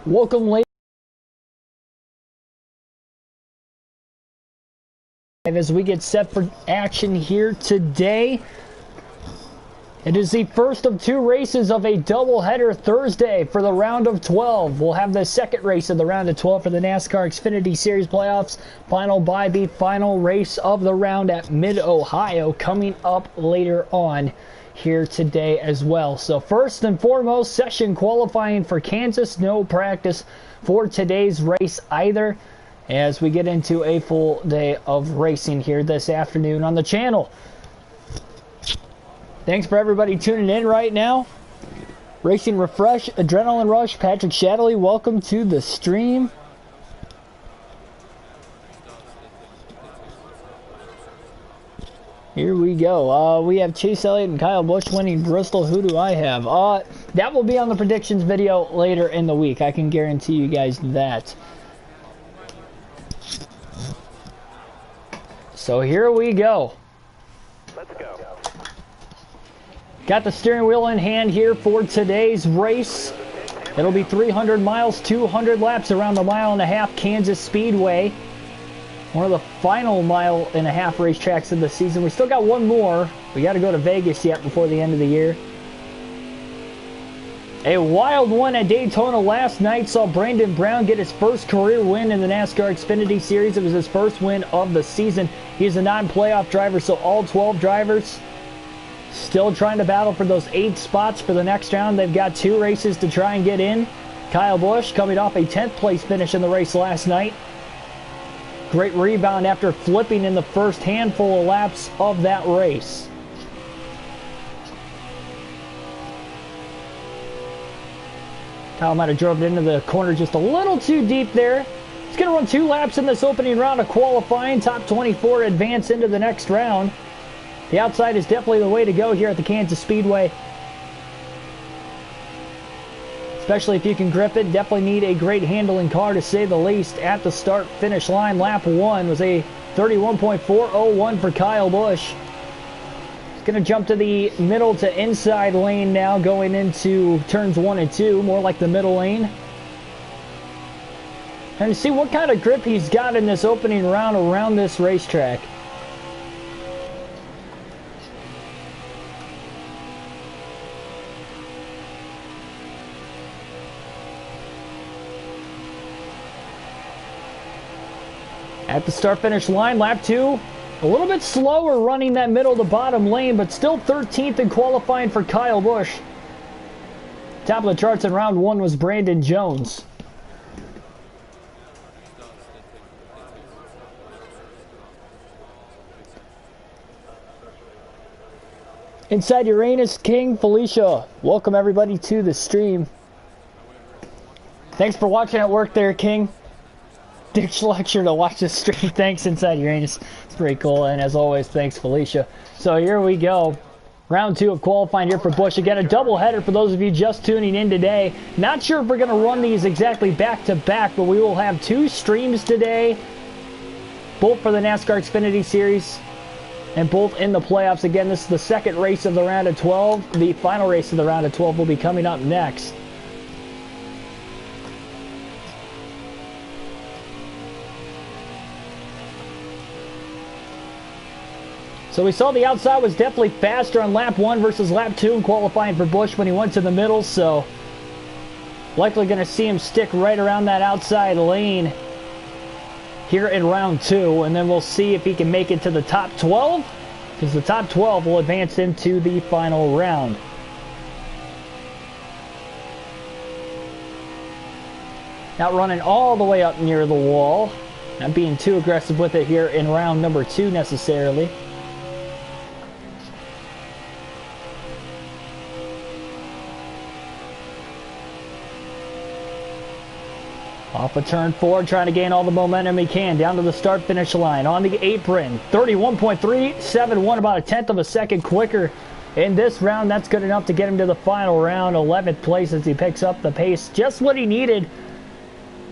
Welcome, ladies. As we get set for action here today, it is the first of two races of a doubleheader Thursday for the round of 12. We'll have the second race of the round of 12 for the NASCAR Xfinity Series playoffs, followed by the final race of the round at Mid-Ohio coming up later on here today as well. So first and foremost, session qualifying for Kansas. No practice for today's race either, as we get into a full day of racing here this afternoon on the channel. Thanks for everybody tuning in right now. Racing Refresh, Adrenaline Rush, Patrick Shadley, welcome to the stream. Here we go. We have Chase Elliott and Kyle Busch winning Bristol. Who do I have? That will be on the predictions video later in the week. I can guarantee you guys that. So here we go. Let's go. Got the steering wheel in hand here for today's race. It'll be 300 miles, 200 laps around the mile-and-a-half Kansas Speedway. One of the final mile-and-a-half racetracks of the season. We still got one more. We got to go to Vegas yet before the end of the year. A wild one at Daytona last night saw Brandon Brown get his first career win in the NASCAR Xfinity Series. It was his first win of the season. He's a non-playoff driver, so all 12 drivers still trying to battle for those 8 spots for the next round. They've got 2 races to try and get in. Kyle Busch coming off a 10th place finish in the race last night. Great rebound after flipping in the first handful of laps of that race. Kyle might have drove it into the corner just a little too deep there. He's going to run 2 laps in this opening round of qualifying. Top 24 advance into the next round. The outside is definitely the way to go here at the Kansas Speedway. Especially if you can grip it. Definitely need a great handling car to say the least. At the start-finish line, lap 1 was a 31.401 for Kyle Busch. He's going to jump to the middle to inside lane now, going into turns 1 and 2, more like the middle lane. And to see what kind of grip he's got in this opening round around this racetrack. At the start-finish line, lap 2, a little bit slower running that middle to bottom lane, but still 13th in qualifying for Kyle Busch. Top of the charts in round 1 was Brandon Jones. Inside Uranus, King, Felicia, welcome everybody to the stream. Thanks for watching at work there, King. Ditch lecture to watch this stream. Thanks, Inside Uranus. It's pretty cool. And as always, thanks, Felicia. So here we go. Round 2 of qualifying here for Busch. Again, a doubleheader for those of you just tuning in today. Not sure if we're going to run these exactly back-to-back, but we will have 2 streams today. Both for the NASCAR Xfinity Series and both in the playoffs. Again, this is the second race of the round of 12. The final race of the round of 12 will be coming up next. So we saw the outside was definitely faster on lap 1 versus lap 2 in qualifying for Busch when he went to the middle. So likely going to see him stick right around that outside lane here in round 2. And then we'll see if he can make it to the top 12, because the top 12 will advance into the final round. Not running all the way up near the wall. Not being too aggressive with it here in round number 2 necessarily. Off of turn 4, trying to gain all the momentum he can. Down to the start-finish line. On the apron. 31.371, about a 1/10 of a second quicker in this round. That's good enough to get him to the final round. 11th place as he picks up the pace. Just what he needed.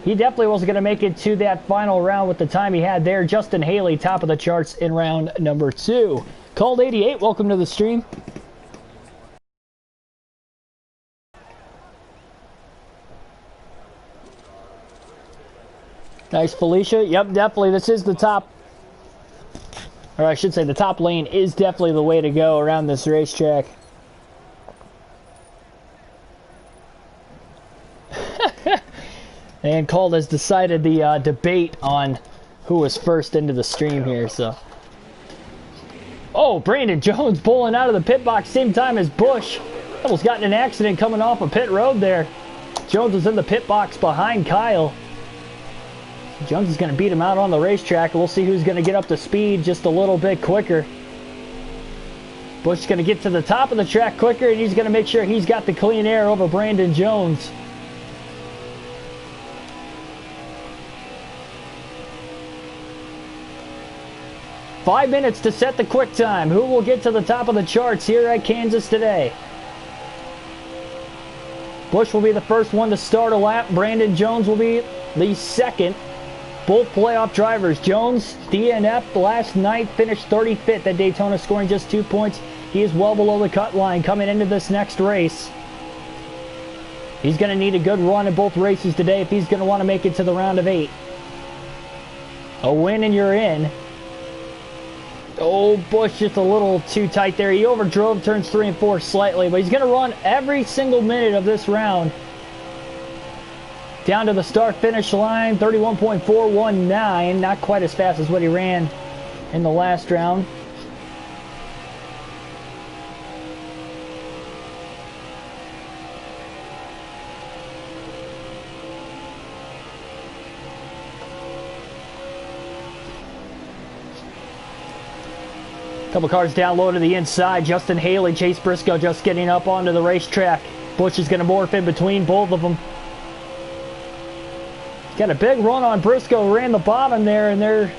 He definitely wasn't going to make it to that final round with the time he had there. Justin Haley, top of the charts in round number 2. Called 88, welcome to the stream. Nice, Felicia. Yep, definitely. This is the top, or I should say the top lane is definitely the way to go around this racetrack. And Colt has decided the debate on who was first into the stream here, so. Oh, Brandon Jones pulling out of the pit box same time as Busch. Almost got in an accident coming off a pit road there. Jones was in the pit box behind Kyle. Jones is going to beat him out on the racetrack. We'll see who's going to get up to speed just a little bit quicker. Busch is going to get to the top of the track quicker, and he's going to make sure he's got the clean air over Brandon Jones. Five minutes to set the quick time. Who will get to the top of the charts here at Kansas today? Busch will be the first one to start a lap. Brandon Jones will be the second. Both playoff drivers. Jones, DNF last night, finished 35th at Daytona, scoring just 2 points. He is well below the cut line coming into this next race. He's going to need a good run in both races today if he's going to want to make it to the round of 8. A win and you're in. Oh, Busch just a little too tight there. He overdrove turns 3 and 4 slightly, but he's going to run every single minute of this round. Down to the start-finish line, 31.419. Not quite as fast as what he ran in the last round. Couple cars down low to the inside. Justin Haley, Chase Briscoe just getting up onto the racetrack. Busch is going to morph in between both of them. Got a big run on Briscoe, ran the bottom there, and they're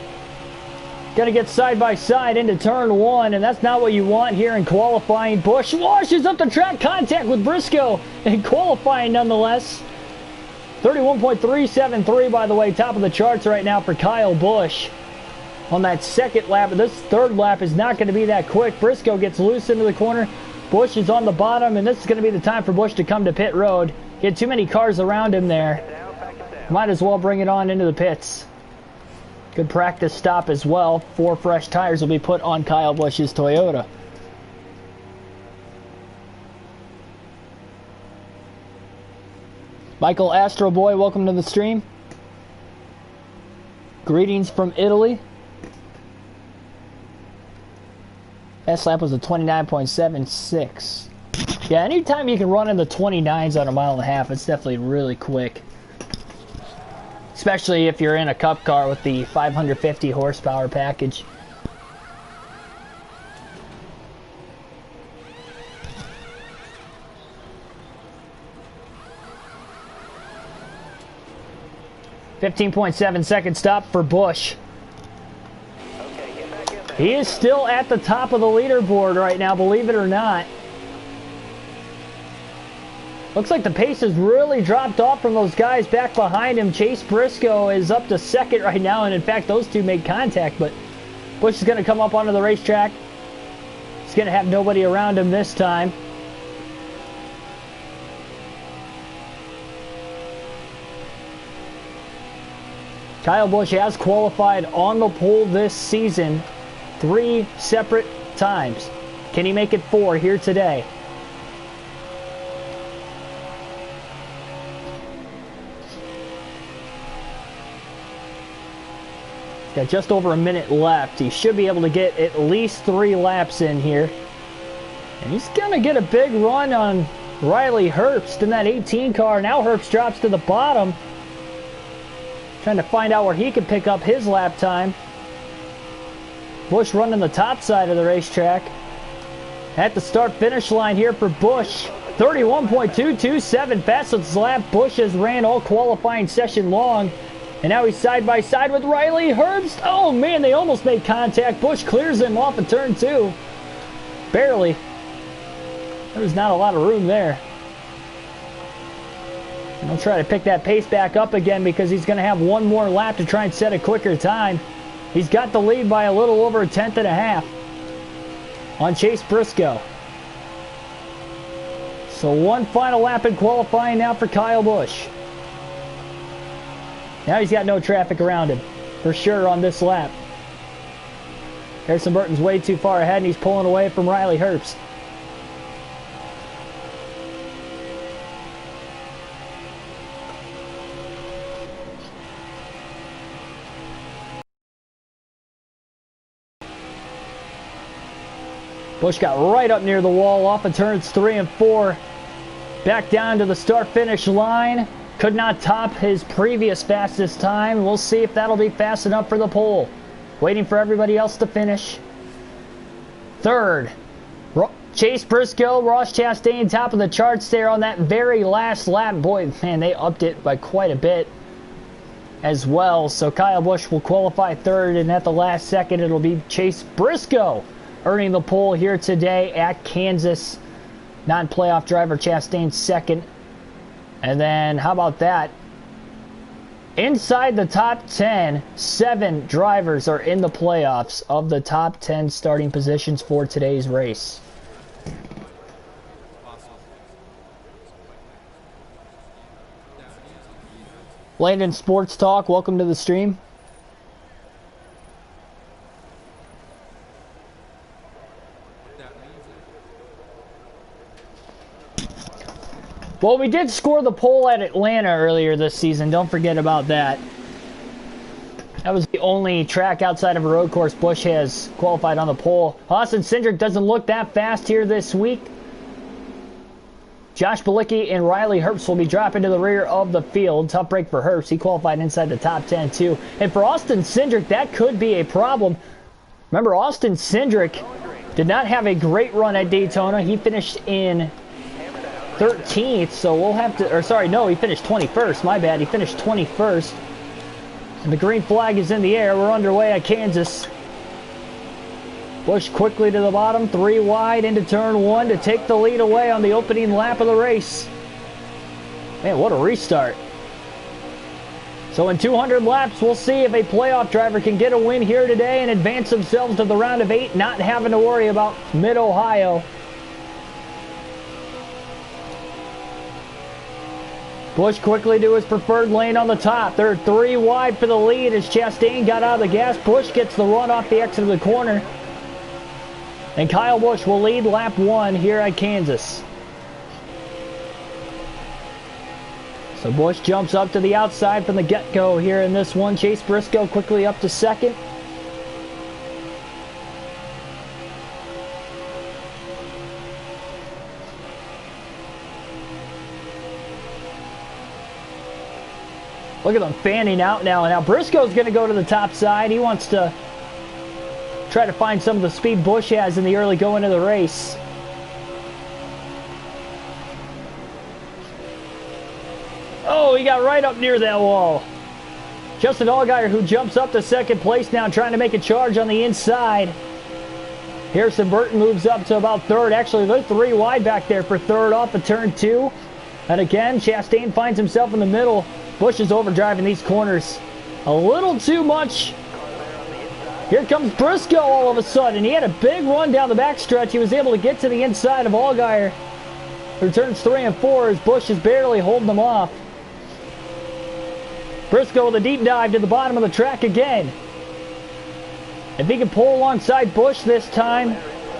going to get side by side into turn 1, and that's not what you want here in qualifying. Busch washes up the track, contact with Briscoe in qualifying nonetheless. 31.373, by the way, top of the charts right now for Kyle Busch. On that second lap, but this third lap is not going to be that quick. Briscoe gets loose into the corner. Busch is on the bottom, and this is going to be the time for Busch to come to pit road. He had too many cars around him there. Might as well bring it on into the pits. Good practice stop as well. 4 fresh tires will be put on Kyle Busch's Toyota. Michael Astro Boy, welcome to the stream. Greetings from Italy. Last lap was a 29.76. Yeah, anytime you can run in the 29s on a mile and a half, it's definitely really quick. Especially if you're in a cup car with the 550 horsepower package. .7 stop for Busch. He is still at the top of the leaderboard right now, believe it or not. Looks like the pace has really dropped off from those guys back behind him. Chase Briscoe is up to second right now, and in fact, those two made contact, but Busch is going to come up onto the racetrack. He's going to have nobody around him this time. Kyle Busch has qualified on the pole this season 3 separate times. Can he make it 4 here today? Got just over a minute left. He should be able to get at least 3 laps in here. And he's going to get a big run on Riley Herbst in that 18 car. Now Herbst drops to the bottom. Trying to find out where he can pick up his lap time. Busch running the top side of the racetrack. At the start-finish line here for Busch. 31.227 fastest lap Busch has ran all qualifying session long. And now he's side by side with Riley Herbst. Oh man, they almost made contact. Busch clears him off of turn 2. Barely. There was not a lot of room there. And he'll try to pick that pace back up again because he's going to have one more lap to try and set a quicker time. He's got the lead by a little over a 1/10.5 on Chase Briscoe. So one final lap in qualifying now for Kyle Busch. Now he's got no traffic around him, for sure, on this lap. Harrison Burton's way too far ahead, and he's pulling away from Riley Herbst. Busch got right up near the wall off of turns 3 and 4. Back down to the start-finish line. Could not top his previous fastest time. We'll see if that'll be fast enough for the pole. Waiting for everybody else to finish. Third, Chase Briscoe, Ross Chastain, top of the charts there on that very last lap. Boy, man, they upped it by quite a bit as well. So Kyle Busch will qualify third, and at the last second, it'll be Chase Briscoe earning the pole here today at Kansas. Non-playoff driver Chastain second. And then, how about that? Inside the top 10, 7 drivers are in the playoffs of the top 10 starting positions for today's race. Landon Sports Talk, welcome to the stream. Well, we did score the pole at Atlanta earlier this season. Don't forget about that. That was the only track outside of a road course Busch has qualified on the pole. Austin Cindric doesn't look that fast here this week. Josh Bilicki and Riley Herbst will be dropping to the rear of the field. Tough break for Herbst. He qualified inside the top 10 too. And for Austin Cindric, that could be a problem. Remember, Austin Cindric did not have a great run at Daytona. He finished in 13th, so we'll have to, or sorry, no, he finished 21st, my bad, he finished 21st, and the green flag is in the air. We're underway at Kansas. Busch quickly to the bottom, 3 wide into turn 1 to take the lead away on the opening lap of the race. Man, what a restart. So in 200 laps, we'll see if a playoff driver can get a win here today and advance themselves to the round of 8, not having to worry about Mid-Ohio. Busch quickly to his preferred lane on the top. They're 3 wide for the lead as Chastain got out of the gas. Busch gets the run off the exit of the corner. And Kyle Busch will lead lap 1 here at Kansas. So Busch jumps up to the outside from the get-go here in this one. Chase Briscoe quickly up to second. Look at them fanning out now. Now Briscoe's going to go to the top side. He wants to try to find some of the speed Busch has in the early going of the race. Oh, he got right up near that wall. Justin Allgaier, who jumps up to second place now, trying to make a charge on the inside. Harrison Burton moves up to about third. Actually, they're 3 wide back there for third off of turn 2. And again, Chastain finds himself in the middle. Busch is overdriving these corners a little too much. Here comes Briscoe all of a sudden. He had a big run down the backstretch. He was able to get to the inside of Allgaier through turns 3 and 4 as Busch is barely holding them off. Briscoe with a deep dive to the bottom of the track again. If he can pull alongside Busch this time,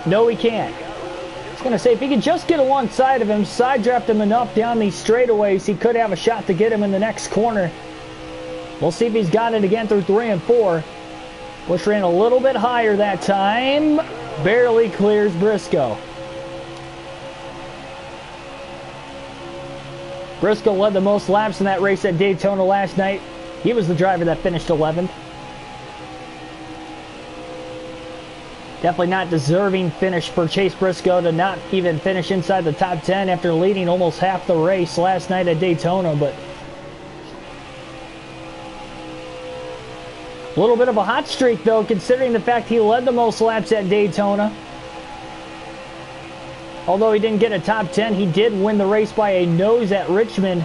no he can't. I was going to say, if he could just get alongside of him, side draft him enough down these straightaways, he could have a shot to get him in the next corner. We'll see if he's got it again through 3 and 4. Busch ran a little bit higher that time. Barely clears Briscoe. Briscoe led the most laps in that race at Daytona last night. He was the driver that finished 11th. Definitely not deserving finish for Chase Briscoe to not even finish inside the top 10 after leading almost half the race last night at Daytona, but a little bit of a hot streak though, considering the fact he led the most laps at Daytona. Although he didn't get a top 10, he did win the race by a nose at Richmond,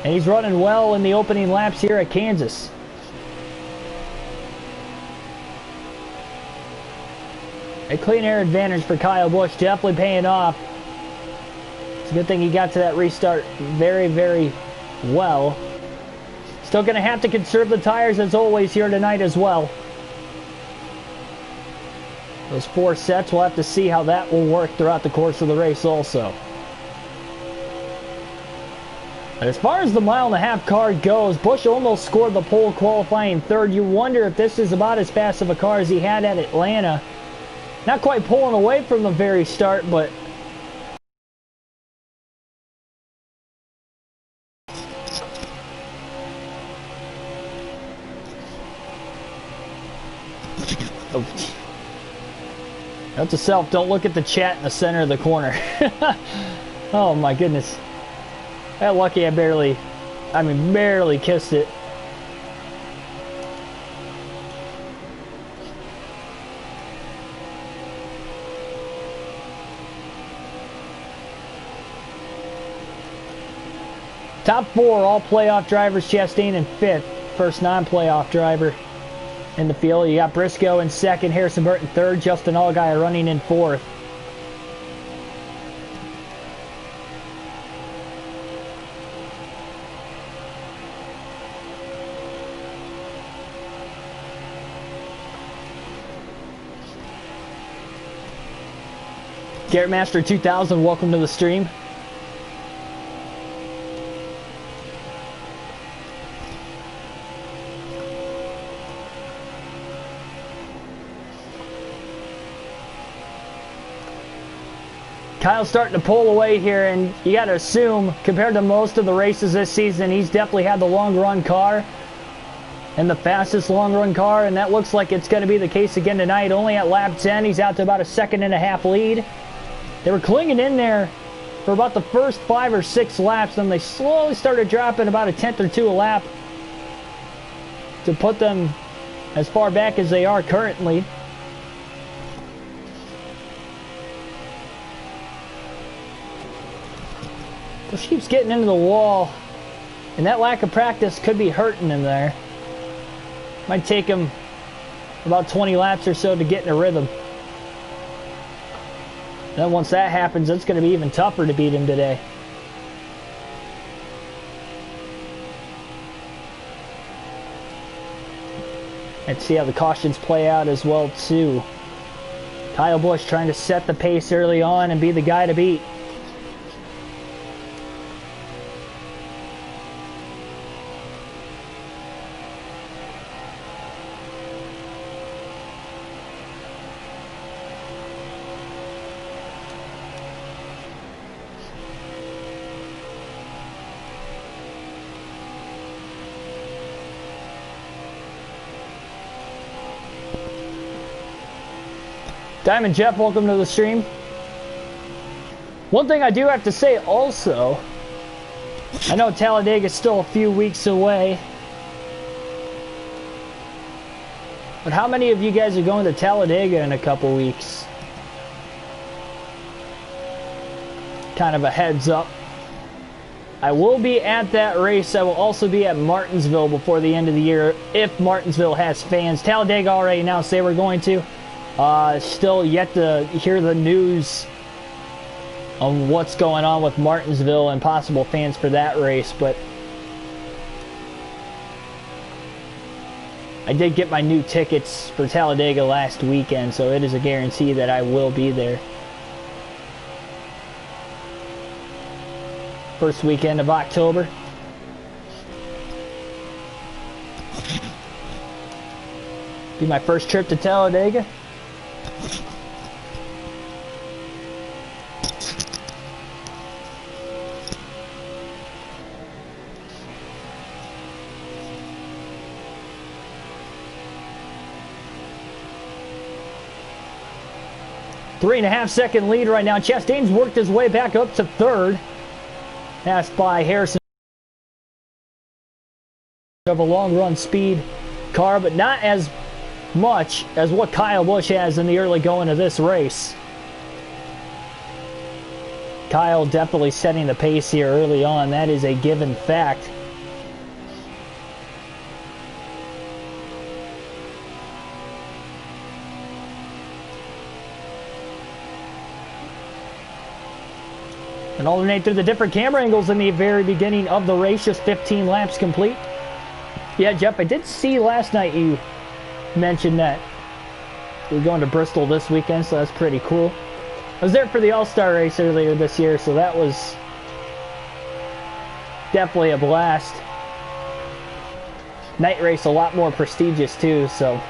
and he's running well in the opening laps here at Kansas. A clean air advantage for Kyle Busch, definitely paying off. It's a good thing he got to that restart very, very well. Still going to have to conserve the tires as always here tonight as well. Those 4 sets, we'll have to see how that will work throughout the course of the race also. And as far as the mile-and-a-half car goes, Busch almost scored the pole qualifying third. You wonder if this is about as fast of a car as he had at Atlanta. Not quite pulling away from the very start, but note to self, don't look at the chat in the center of the corner. Oh my goodness. That lucky I barely kissed it. Top 4 all playoff drivers, Chastain in 5th. First non-playoff driver in the field. You got Briscoe in 2nd, Harrison Burton 3rd, Justin Allgaier running in 4th. Garrett Master 2000, welcome to the stream. Kyle's starting to pull away here, and you got to assume, compared to most of the races this season, he's definitely had the long run car and the fastest long run car, and that looks like it's going to be the case again tonight. Only at lap 10, he's out to about a 1.5 lead. They were clinging in there for about the first 5 or 6 laps, then they slowly started dropping about a 1/10 or 2 a lap to put them as far back as they are currently. Busch keeps getting into the wall, and that lack of practice could be hurting him there. Might take him about 20 laps or so to get in a rhythm. Then once that happens, it's going to be even tougher to beat him today. Let's see how the cautions play out as well too. Kyle Busch trying to set the pace early on and be the guy to beat. Diamond Jeff, welcome to the stream. One thing I do have to say also, I know Talladega is still a few weeks away, but how many of you guys are going to Talladega in a couple weeks? Kind of a heads up. I will be at that race. I will also be at Martinsville before the end of the year, if Martinsville has fans. Talladega already announced they were going to. Still yet to hear the news on what's going on with Martinsville and possible fans for that race, but I did get my new tickets for Talladega last weekend, so it is a guarantee that I will be there. First weekend of October. Be my first trip to Talladega. Three-and-a-half second lead right now. Chastain's worked his way back up to 3rd. Passed by Harrison. Of a long run speed car, but not as much as what Kyle Busch has in the early going of this race. Kyle definitely setting the pace here early on. That is a given fact. And alternate through the different camera angles in the very beginning of the race. Just 15 laps complete. Yeah, Jeff, I did see last night you mentioned that you're going to Bristol this weekend, so that's pretty cool. I was there for the All-Star race earlier this year, so that was definitely a blast. Night race a lot more prestigious too, so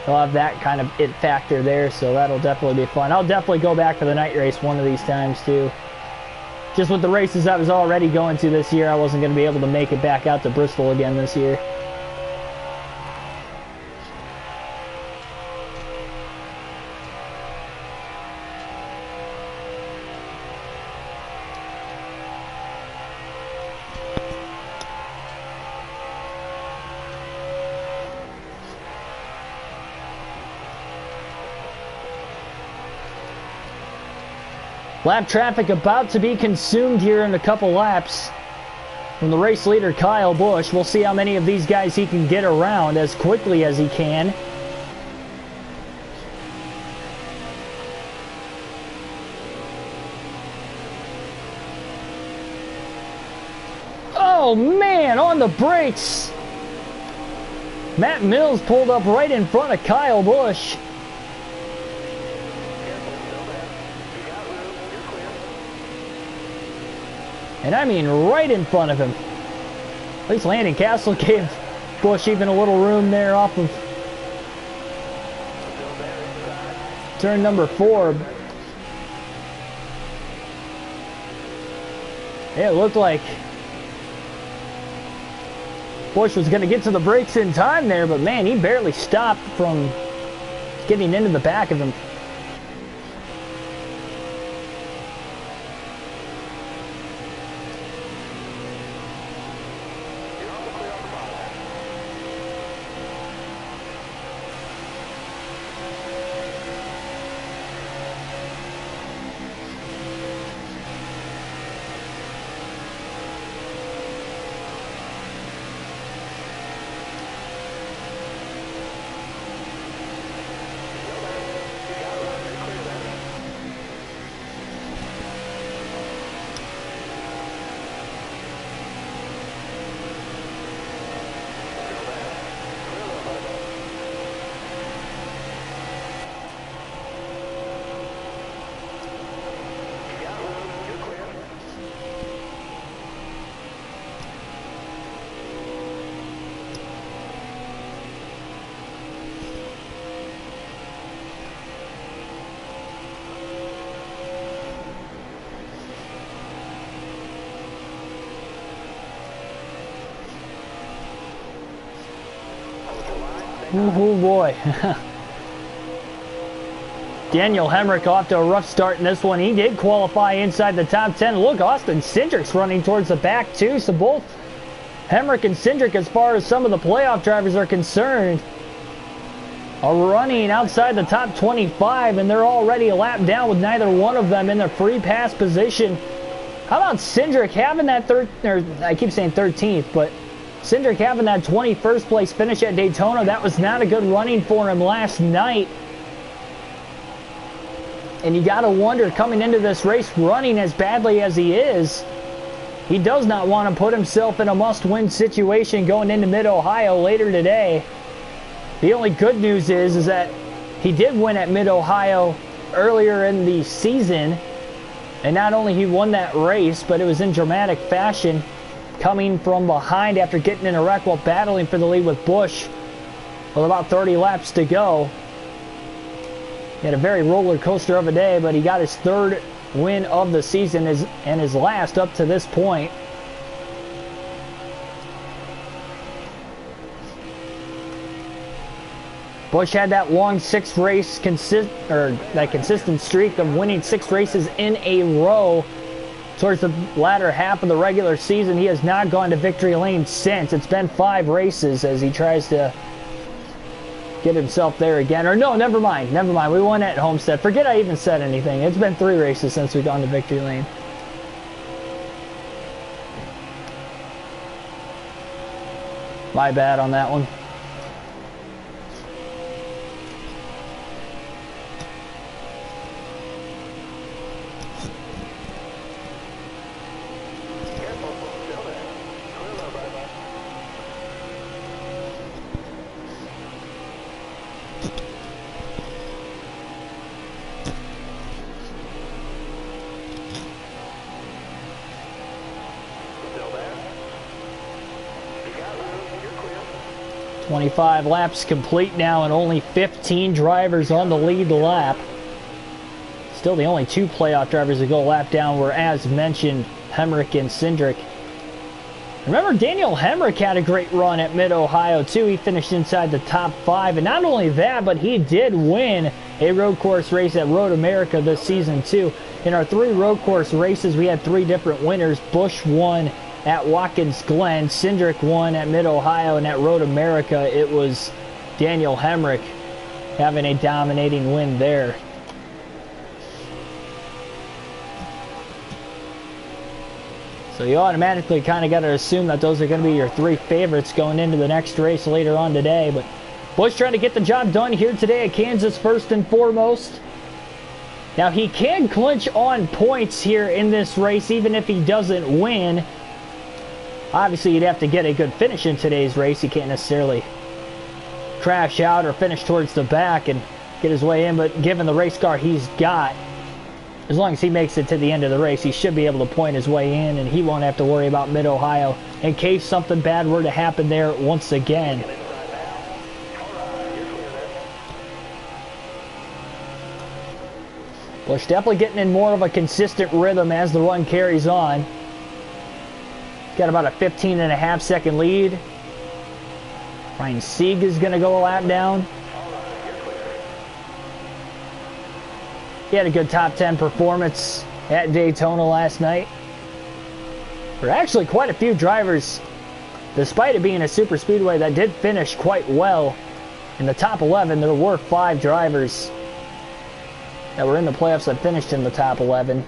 they'll have that kind of it factor there, so that'll definitely be fun. I'll definitely go back for the night race one of these times too. Just with the races I was already going to this year, I wasn't going to be able to make it back out to Bristol again this year. Lap traffic about to be consumed here in a couple laps from the race leader Kyle Busch. We'll see how many of these guys he can get around as quickly as he can. Oh man, on the brakes. Matt Mills pulled up right in front of Kyle Busch. And I mean right in front of him. At least Landon Castle gave Busch even a little room there off of turn number 4. It looked like Busch was going to get to the brakes in time there, but man, he barely stopped from getting into the back of him. Oh boy. Daniel Hemrick off to a rough start in this one. He did qualify inside the top 10. Look, Austin Cindric's running towards the back too. So both Hemrick and Cindric, as far as some of the playoff drivers are concerned, are running outside the top 25, and they're already a lap down with neither one of them in their free pass position. How about Cindric having that I keep saying 13th, but Cindric having that 21st place finish at Daytona? That was not a good running for him last night. And you got to wonder, coming into this race running as badly as he is, he does not want to put himself in a must-win situation going into Mid-Ohio later today. The only good news is that he did win at Mid-Ohio earlier in the season. And not only he won that race, but it was in dramatic fashion, coming from behind after getting in a wreck while battling for the lead with Busch with about 30 laps to go. He had a very roller coaster of a day, but he got his 3rd win of the season and his last up to this point. Busch had that long 6-race consistent streak of winning 6 races in a row. Towards the latter half of the regular season, he has not gone to victory lane since. It's been 5 races as he tries to get himself there again. Or no, never mind. We won at Homestead. Forget I even said anything. It's been 3 races since we've gone to victory lane. My bad on that one. 25 laps complete now and only 15 drivers on the lead lap. Still the only 2 playoff drivers to go a lap down were, as mentioned, Hemrick and Cindric. Remember, Daniel Hemrick had a great run at Mid-Ohio too. He finished inside the top 5, and not only that, but he did win a road course race at Road America this season too. In our 3 road course races, we had 3 different winners. Busch won at Watkins Glen, Cindric won at Mid-Ohio, and at Road America it was Daniel Hemrick having a dominating win there. So you automatically kind of got to assume that those are going to be your 3 favorites going into the next race later on today. But Busch trying to get the job done here today at Kansas first and foremost. Now he can clinch on points here in this race even if he doesn't win. Obviously you'd have to get a good finish in today's race. He can't necessarily crash out or finish towards the back and get his way in. But given the race car he's got, as long as he makes it to the end of the race, he should be able to point his way in, and he won't have to worry about Mid-Ohio in case something bad were to happen there once again. Busch definitely getting in more of a consistent rhythm as the run carries on. Got about a 15.5-second lead. Ryan Sieg is going to go a lap down. He had a good top 10 performance at Daytona last night. There are actually quite a few drivers, despite it being a super speedway, that did finish quite well. In the top 11, there were 5 drivers that were in the playoffs that finished in the top 11.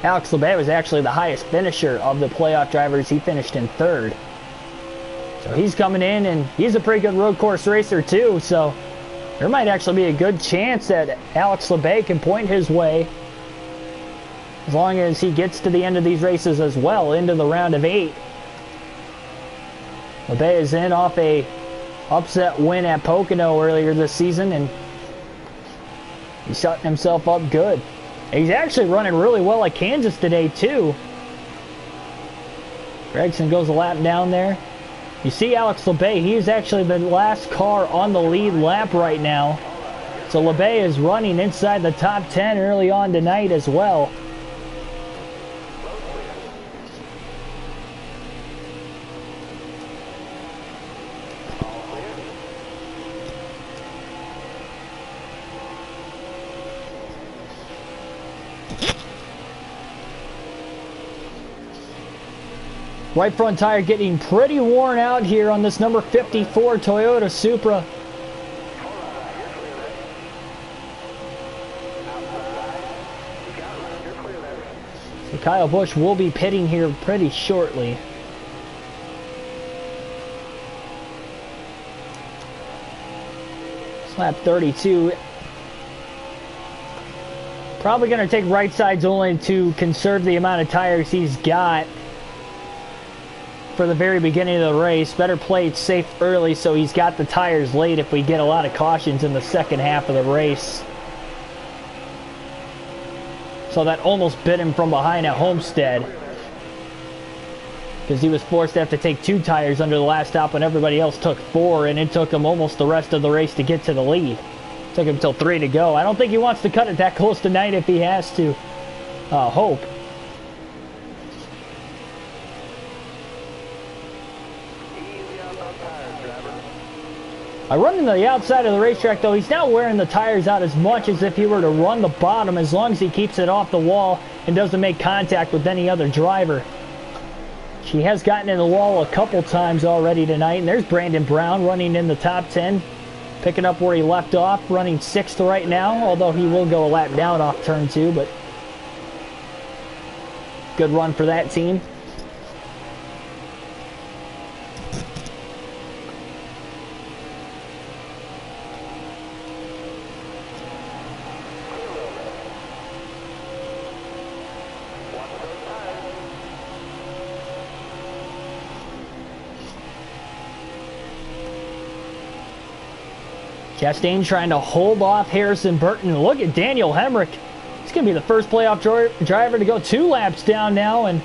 Alex Labbe was actually the highest finisher of the playoff drivers. He finished in 3rd. So he's coming in, and he's a pretty good road course racer too, so there might actually be a good chance that Alex Labbe can point his way as long as he gets to the end of these races as well, into the round of 8. Labbe is in off a upset win at Pocono earlier this season, and he's setting himself up good. He's actually running really well at Kansas today too. Gregson goes a lap down there. You see Alex Labbe, he's actually the last car on the lead lap right now. So Labbe is running inside the top 10 early on tonight as well. Right front tire getting pretty worn out here on this number 54 Toyota Supra. So Kyle Busch will be pitting here pretty shortly. Lap 32. Probably going to take right sides only to conserve the amount of tires he's got for the very beginning of the race. Better play it safe early so he's got the tires late if we get a lot of cautions in the second half of the race. So that almost bit him from behind at Homestead, because he was forced to have to take 2 tires under the last stop when everybody else took 4, and it took him almost the rest of the race to get to the lead. Took him till 3 to go. I don't think he wants to cut it that close tonight if he has to. Hope. Running to the outside of the racetrack, though, he's not wearing the tires out as much as if he were to run the bottom, as long as he keeps it off the wall and doesn't make contact with any other driver. He has gotten in the wall a couple times already tonight, and there's Brandon Brown running in the top 10, picking up where he left off, running 6th right now, although he will go a lap down off turn 2, but good run for that team. Chastain trying to hold off Harrison Burton. Look at Daniel Hemrick. He's going to be the first playoff driver to go 2 laps down now, and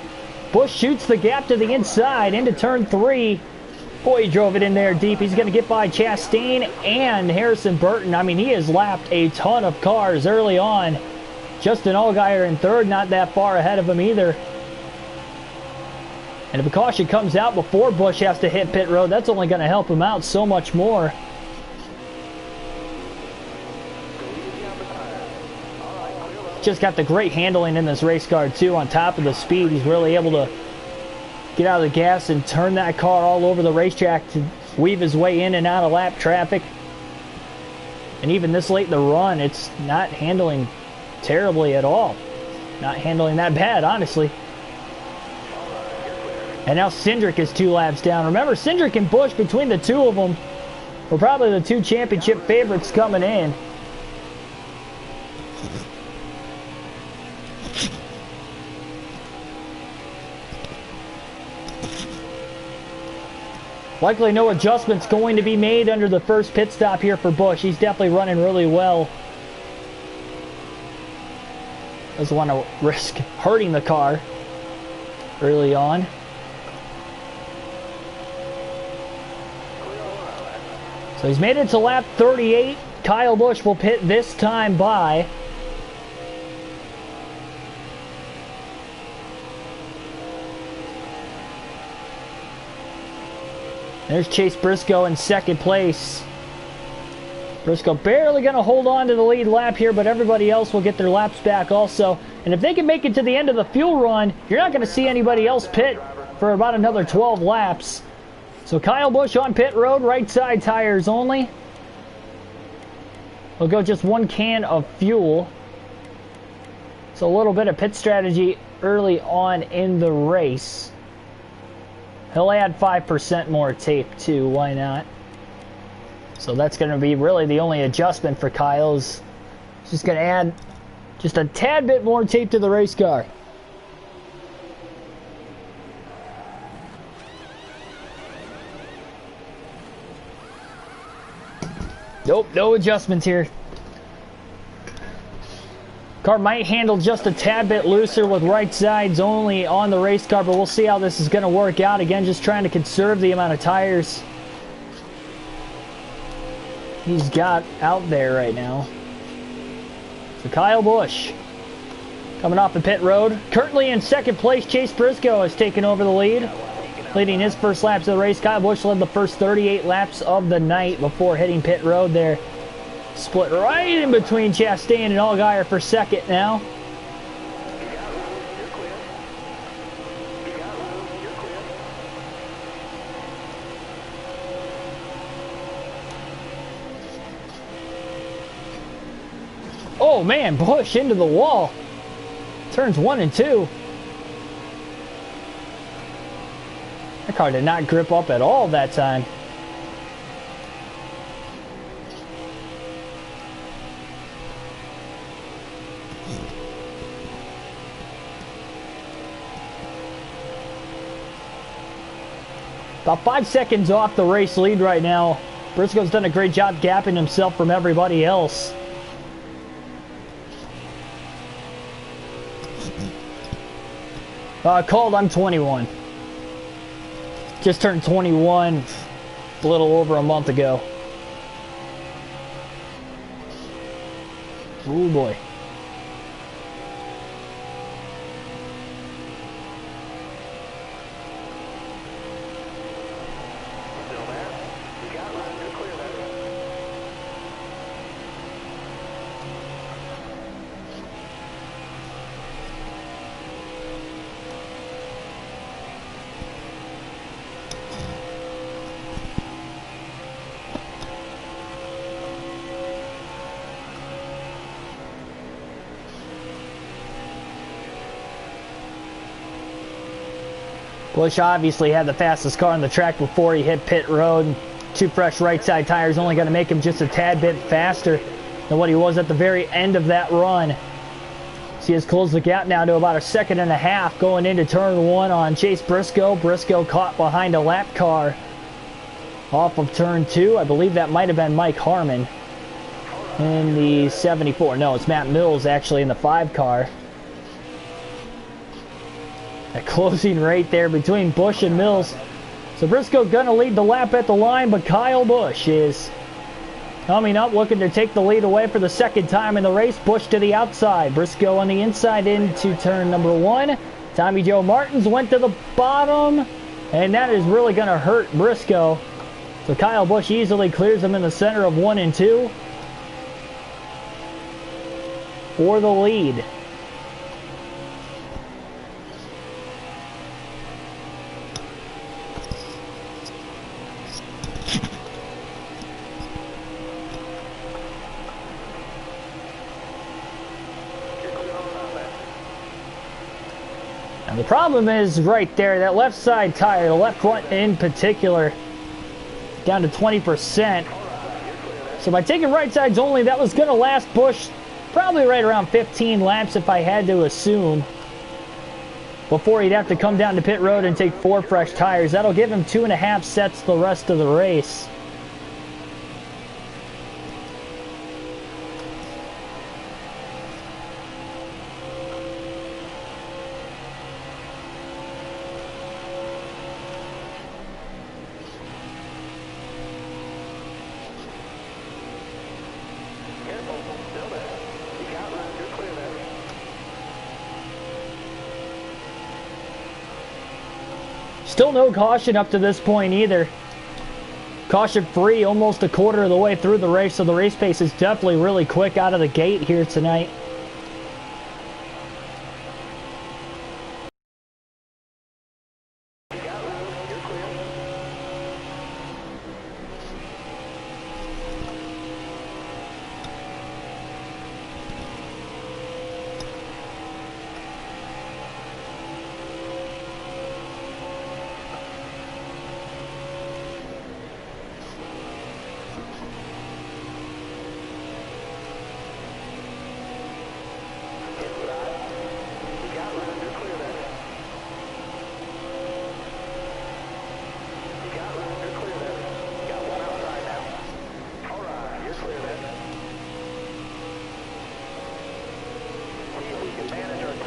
Busch shoots the gap to the inside into turn 3. Boy, he drove it in there deep. He's going to get by Chastain and Harrison Burton. I mean, he has lapped a ton of cars early on. Justin Allgaier in third, not that far ahead of him either. And if a caution comes out before Busch has to hit pit road, that's only going to help him out so much more. Just got the great handling in this race car too. On top of the speed, he's really able to get out of the gas and turn that car all over the racetrack to weave his way in and out of lap traffic. And even this late in the run, it's not handling terribly at all. Not handling that bad, honestly. And now Cindric is 2 laps down. Remember, Cindric and Busch, between the two of them, were probably the 2 championship favorites coming in. Likely no adjustments going to be made under the first pit stop here for Busch. He's definitely running really well. Doesn't want to risk hurting the car early on. So he's made it to lap 38. Kyle Busch will pit this time by. There's Chase Briscoe in second place. Briscoe barely going to hold on to the lead lap here, but everybody else will get their laps back also. And if they can make it to the end of the fuel run, you're not going to see anybody else pit for about another 12 laps. So Kyle Busch on pit road, right side tires only. We'll go just 1 can of fuel. So a little bit of pit strategy early on in the race. He'll add 5% more tape too, why not? So that's going to be really the only adjustment for Kyle. Is just going to add just a tad bit more tape to the race car. Nope, no adjustments here. Car might handle just a tad bit looser with right sides only on the race car, but we'll see how this is going to work out. Again, just trying to conserve the amount of tires he's got out there right now. So Kyle Busch coming off the pit road. Currently in second place, Chase Briscoe has taken over the lead, leading his first laps of the race. Kyle Busch led the first 38 laps of the night before hitting pit road there. Split right in between Chastain and Allgaier for second now. Oh man, Busch into the wall. Turns 1 and 2. That car did not grip up at all that time. About 5 seconds off the race lead right now. Briscoe's done a great job gapping himself from everybody else. Called, I'm 21. Just turned 21 a little over a month ago. Oh boy. Busch obviously had the fastest car on the track before he hit pit road. 2 fresh right side tires only going to make him just a tad bit faster than what he was at the very end of that run. So he has closed the gap now to about 1.5 seconds going into turn 1 on Chase Briscoe. Briscoe caught behind a lap car off of turn 2. I believe that might have been Mike Harmon. in the 74. No, it's Matt Mills actually in the 5 car. A closing rate there between Busch and Mills. So Briscoe gonna lead the lap at the line, but Kyle Busch is coming up, looking to take the lead away for the second time in the race. Busch to the outside, Briscoe on the inside into turn number 1. Tommy Joe Martins went to the bottom, and that is really gonna hurt Briscoe. So Kyle Busch easily clears him in the center of 1 and 2 for the lead. And the problem is right there, that left side tire, the left front in particular, down to 20%. So by taking right sides only, that was going to last Busch probably right around 15 laps if I had to assume, before he'd have to come down to pit road and take 4 fresh tires. That'll give him 2.5 sets the rest of the race. Still no caution up to this point either. Caution free almost a quarter of the way through the race, so the race pace is definitely really quick out of the gate here tonight.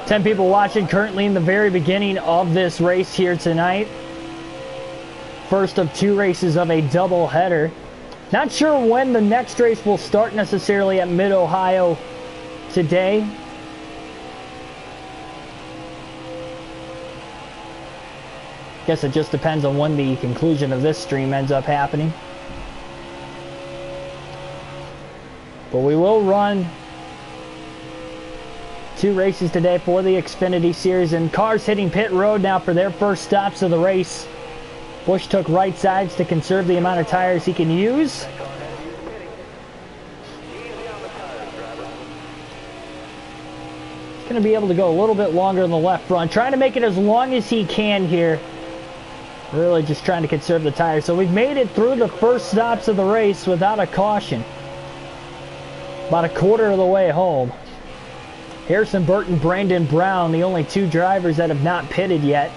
Ten people watching currently in the very beginning of this race here tonight. First of 2 races of a double header. Not sure when the next race will start necessarily at Mid-Ohio today. Guess it just depends on when the conclusion of this stream ends up happening. But we will run 2 races today for the Xfinity Series, and cars hitting pit road now for their first stops of the race. Busch took right sides to conserve the amount of tires he can use. He's going to be able to go a little bit longer in the left front, trying to make it as long as he can here. Really just trying to conserve the tires. So we've made it through the first stops of the race without a caution. About a quarter of the way home. Harrison Burton, Brandon Brown, the only 2 drivers that have not pitted yet.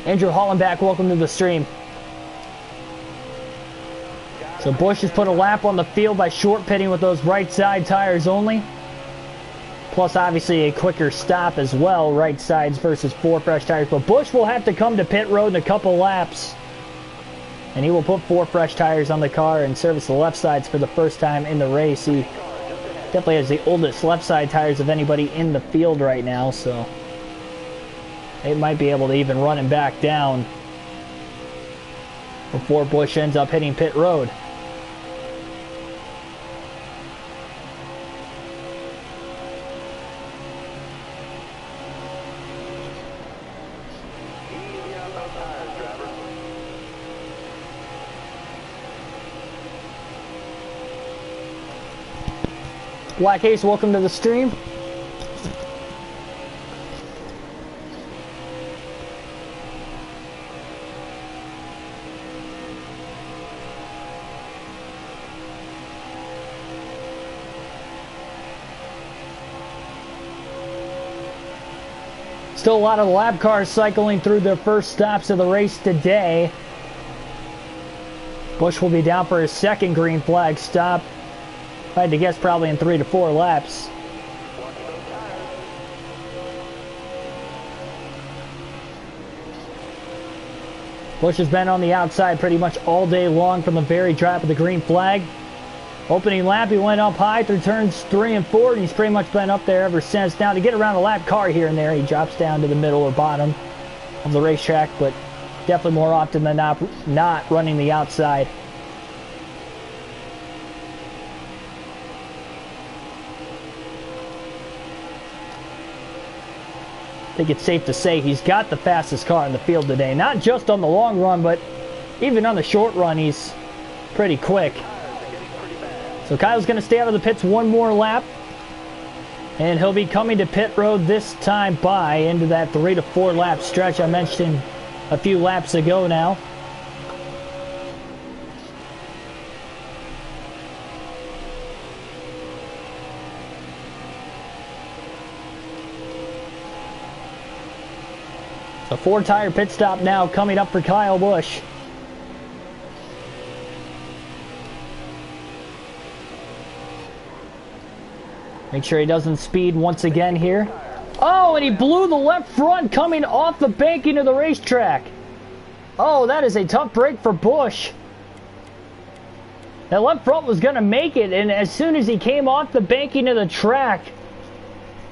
Andrew Hollenbach, welcome to the stream. So Busch has put a lap on the field by short pitting with those right side tires only. Plus, obviously, a quicker stop as well, right sides versus 4 fresh tires. But Busch will have to come to pit road in a couple laps. And he will put 4 fresh tires on the car and service the left sides for the first time in the race. He definitely has the oldest left side tires of anybody in the field right now, so they might be able to even run him back down before Busch ends up hitting pit road. Black Ace, welcome to the stream. Still a lot of lap cars cycling through their first stops of the race today. Busch will be down for his second green flag stop. If I had to guess, probably in 3 to 4 laps. Busch has been on the outside pretty much all day long from the very drop of the green flag. Opening lap, he went up high through turns 3 and 4, and he's pretty much been up there ever since. Now, to get around a lap car here and there, he drops down to the middle or bottom of the racetrack, but definitely more often than not running the outside. I think it's safe to say he's got the fastest car in the field today. Not just on the long run, but even on the short run, he's pretty quick. So Kyle's going to stay out of the pits one more lap. And he'll be coming to pit road this time by into that 3 to 4 lap stretch I mentioned a few laps ago now. A 4-tire pit stop now coming up for Kyle Busch. Make sure he doesn't speed once again here. Oh, and he blew the left front coming off the banking of the racetrack. Oh, that is a tough break for Busch. That left front was going to make it, and as soon as he came off the banking of the track,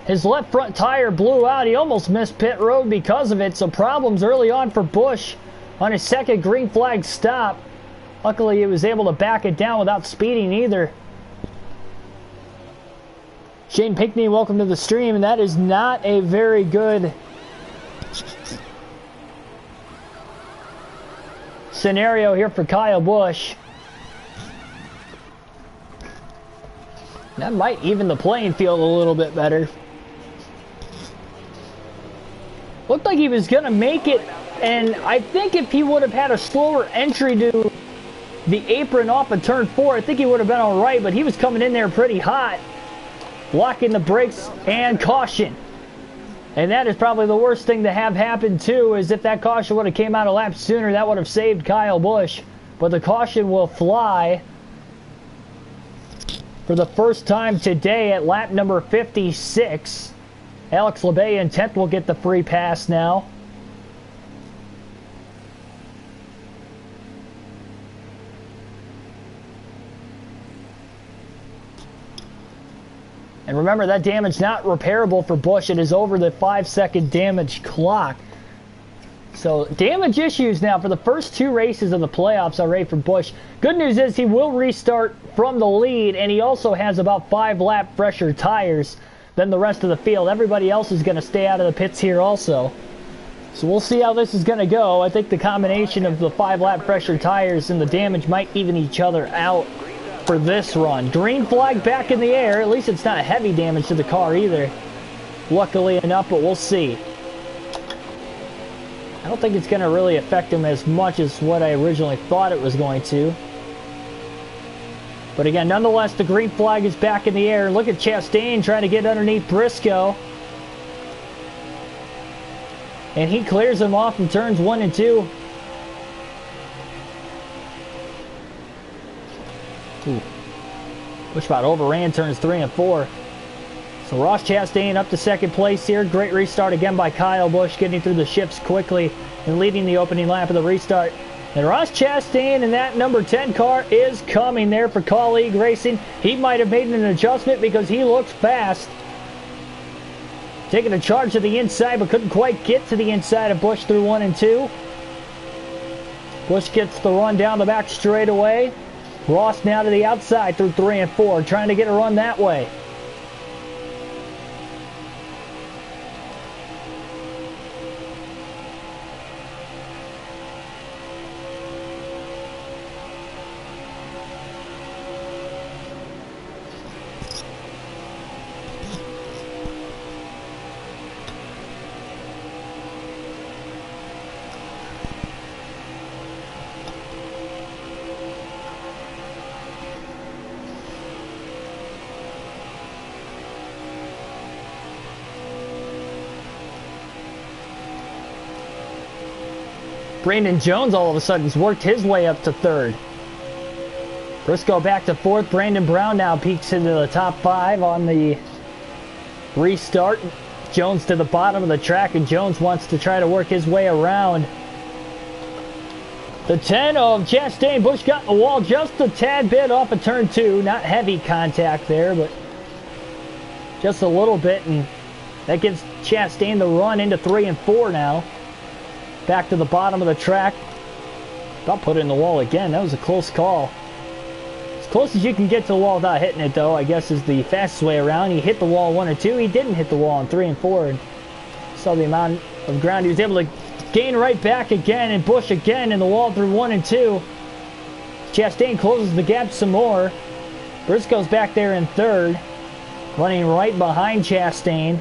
his left front tire blew out. He almost missed pit road because of it, so problems early on for Busch on his second green flag stop. Luckily, he was able to back it down without speeding either. Shane Pinkney, welcome to the stream, and that is not a very good scenario here for Kyle Busch. That might even the playing field a little bit better. Looked like he was going to make it, and I think if he would have had a slower entry to the apron off of turn 4, I think he would have been all right, but he was coming in there pretty hot, locking the brakes and caution. And that is probably the worst thing to have happen too, is if that caution would have came out a lap sooner, that would have saved Kyle Busch. But the caution will fly for the first time today at lap number 56. Alex LeBay in 10th will get the free pass now. And remember, that damage not repairable for Busch. It is over the 5-second damage clock. So damage issues now for the first 2 races of the playoffs already for Busch. Good news is he will restart from the lead, and he also has about 5 lap fresher tires than the rest of the field. Everybody else is going to stay out of the pits here also. So we'll see how this is going to go. I think the combination of the 5 lap fresher tires and the damage might even each other out for this run. Green flag back in the air. At least it's not heavy damage to the car either, luckily enough, but we'll see. I don't think it's going to really affect him as much as what I originally thought it was going to. But again, nonetheless, the green flag is back in the air. Look at Chastain trying to get underneath Briscoe. And he clears him off in turns 1 and 2. Ooh. Busch about overran turns 3 and 4. So Ross Chastain up to second place here. Great restart again by Kyle Busch, getting through the shifts quickly and leading the opening lap of the restart. And Ross Chastain in that number 10 car is coming there for Colleague Racing. He might have made an adjustment because he looks fast. Taking a charge to the inside, but couldn't quite get to the inside of Busch through 1 and 2. Busch gets the run down the back straightaway. Ross now to the outside through 3 and 4, trying to get a run that way. Brandon Jones all of a sudden has worked his way up to third. Briscoe back to fourth. Brandon Brown now peeks into the top 5 on the restart. Jones to the bottom of the track, and Jones wants to try to work his way around the 10 of Chastain. Busch got in the wall just a tad bit off of turn 2. Not heavy contact there, but just a little bit, and that gives Chastain the run into 3 and 4 now. Back to the bottom of the track. About put it in the wall again. That was a close call. As close as you can get to the wall without hitting it, though, I guess is the fastest way around. He hit the wall 1 and 2. He didn't hit the wall on 3 and 4. And saw the amount of ground he was able to gain right back again, and Busch again in the wall through 1 and 2. Chastain closes the gap some more. Briscoe's back there in third, running right behind Chastain.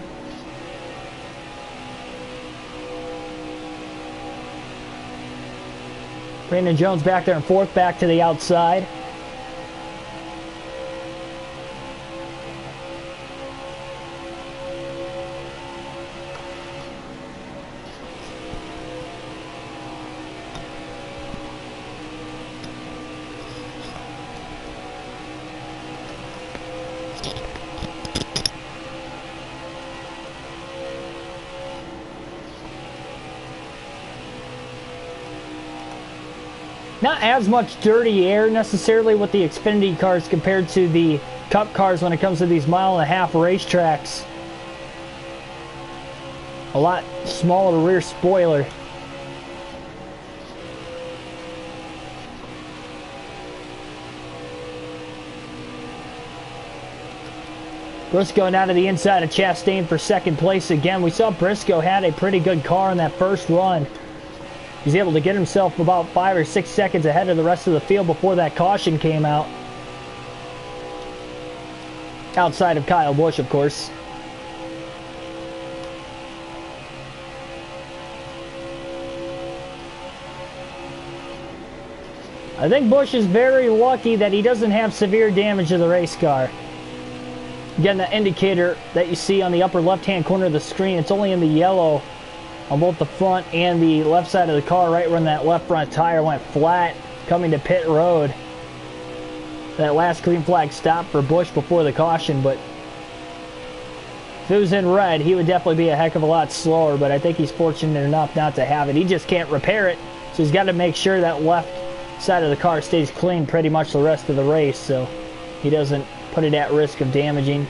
Brandon Jones back there in fourth, back to the outside. Not as much dirty air necessarily with the Xfinity cars compared to the Cup cars when it comes to these mile-and-a-half racetracks. A lot smaller rear spoiler. Briscoe now to the inside of Chastain for second place again. We saw Briscoe had a pretty good car in that first run. He's able to get himself about 5 or 6 seconds ahead of the rest of the field before that caution came out. Outside of Kyle Busch, of course. I think Busch is very lucky that he doesn't have severe damage to the race car. Again, the indicator that you see on the upper left-hand corner of the screen, it's only in the yellow on both the front and the left side of the car, right when that left front tire went flat coming to pit road. That last green flag stop for Busch before the caution, but if it was in red, he would definitely be a heck of a lot slower, but I think he's fortunate enough not to have it. He just can't repair it, so he's got to make sure that left side of the car stays clean pretty much the rest of the race, so he doesn't put it at risk of damaging.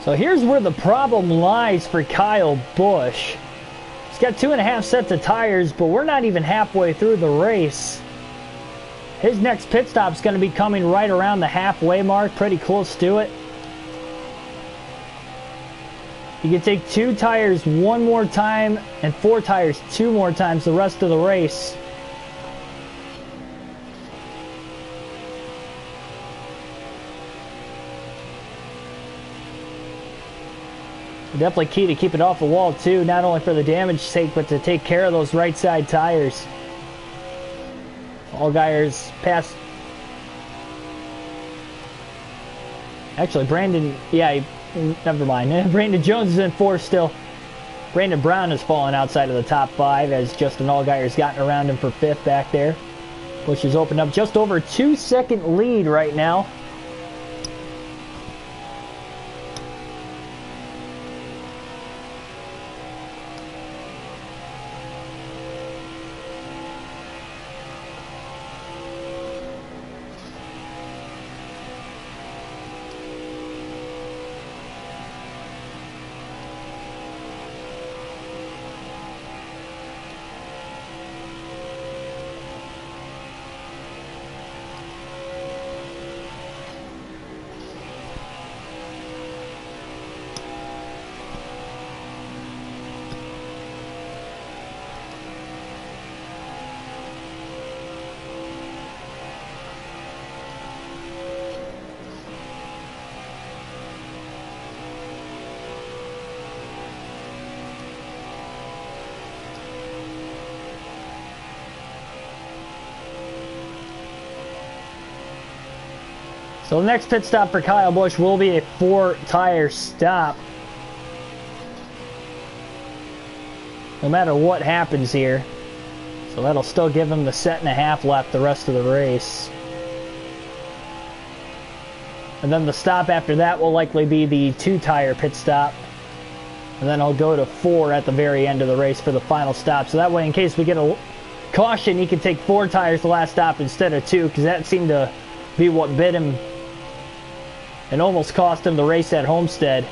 So here's where the problem lies for Kyle Busch. He's got 2.5 sets of tires, but we're not even halfway through the race. His next pit stop is going to be coming right around the halfway mark, pretty close to it. He can take 2 tires 1 more time and 4 tires 2 more times the rest of the race. Definitely key to keep it off the wall too, not only for the damage sake, but to take care of those right side tires. Allgaier's past. Actually, Brandon, yeah, never mind. Brandon Jones is in 4th still. Brandon Brown has fallen outside of the top 5 as Justin Allgaier's gotten around him for 5th back there. Busch has opened up just over 2-second lead right now. So the next pit stop for Kyle Busch will be a 4-tire stop. No matter what happens here. So that'll still give him the 7.5 left the rest of the race. And then the stop after that will likely be the 2-tire pit stop. And then I'll go to 4 at the very end of the race for the final stop. So that way, in case we get a caution, he can take 4 tires the last stop instead of 2, because that seemed to be what bit him and almost cost him the race at Homestead.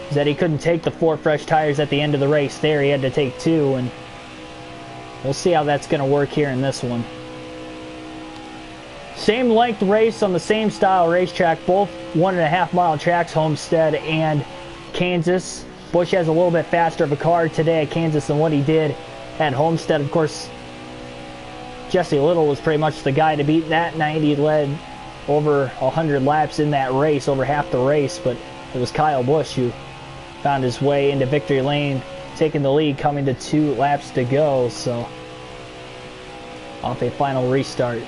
Is that he couldn't take the 4 fresh tires at the end of the race there. He had to take 2, and we'll see how that's going to work here in this one. Same length race on the same style racetrack, both 1.5 mile tracks, Homestead and Kansas. Busch has a little bit faster of a car today at Kansas than what he did at Homestead. Of course, Jesse Little was pretty much the guy to beat that night. He led over 100 laps in that race, over half the race, but it was Kyle Busch who found his way into victory lane, taking the lead, coming to 2 laps to go. So off a final restart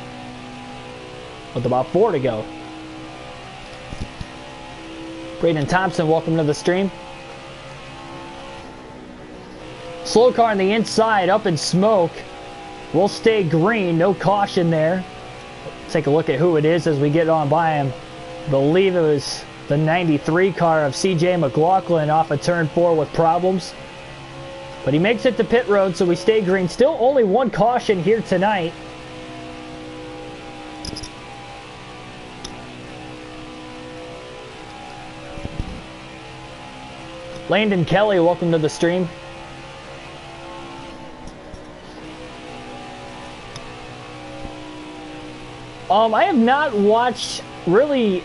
with about 4 to go. Braden Thompson, welcome to the stream. Slow car on the inside, up in smoke. Will stay green, no caution there. Let's take a look at who it is as we get on by him. I believe it was the 93 car of CJ McLaughlin off of turn 4 with problems. But he makes it to pit road, so we stay green. Still only 1 caution here tonight. Landon Kelly, welcome to the stream. I have not watched really.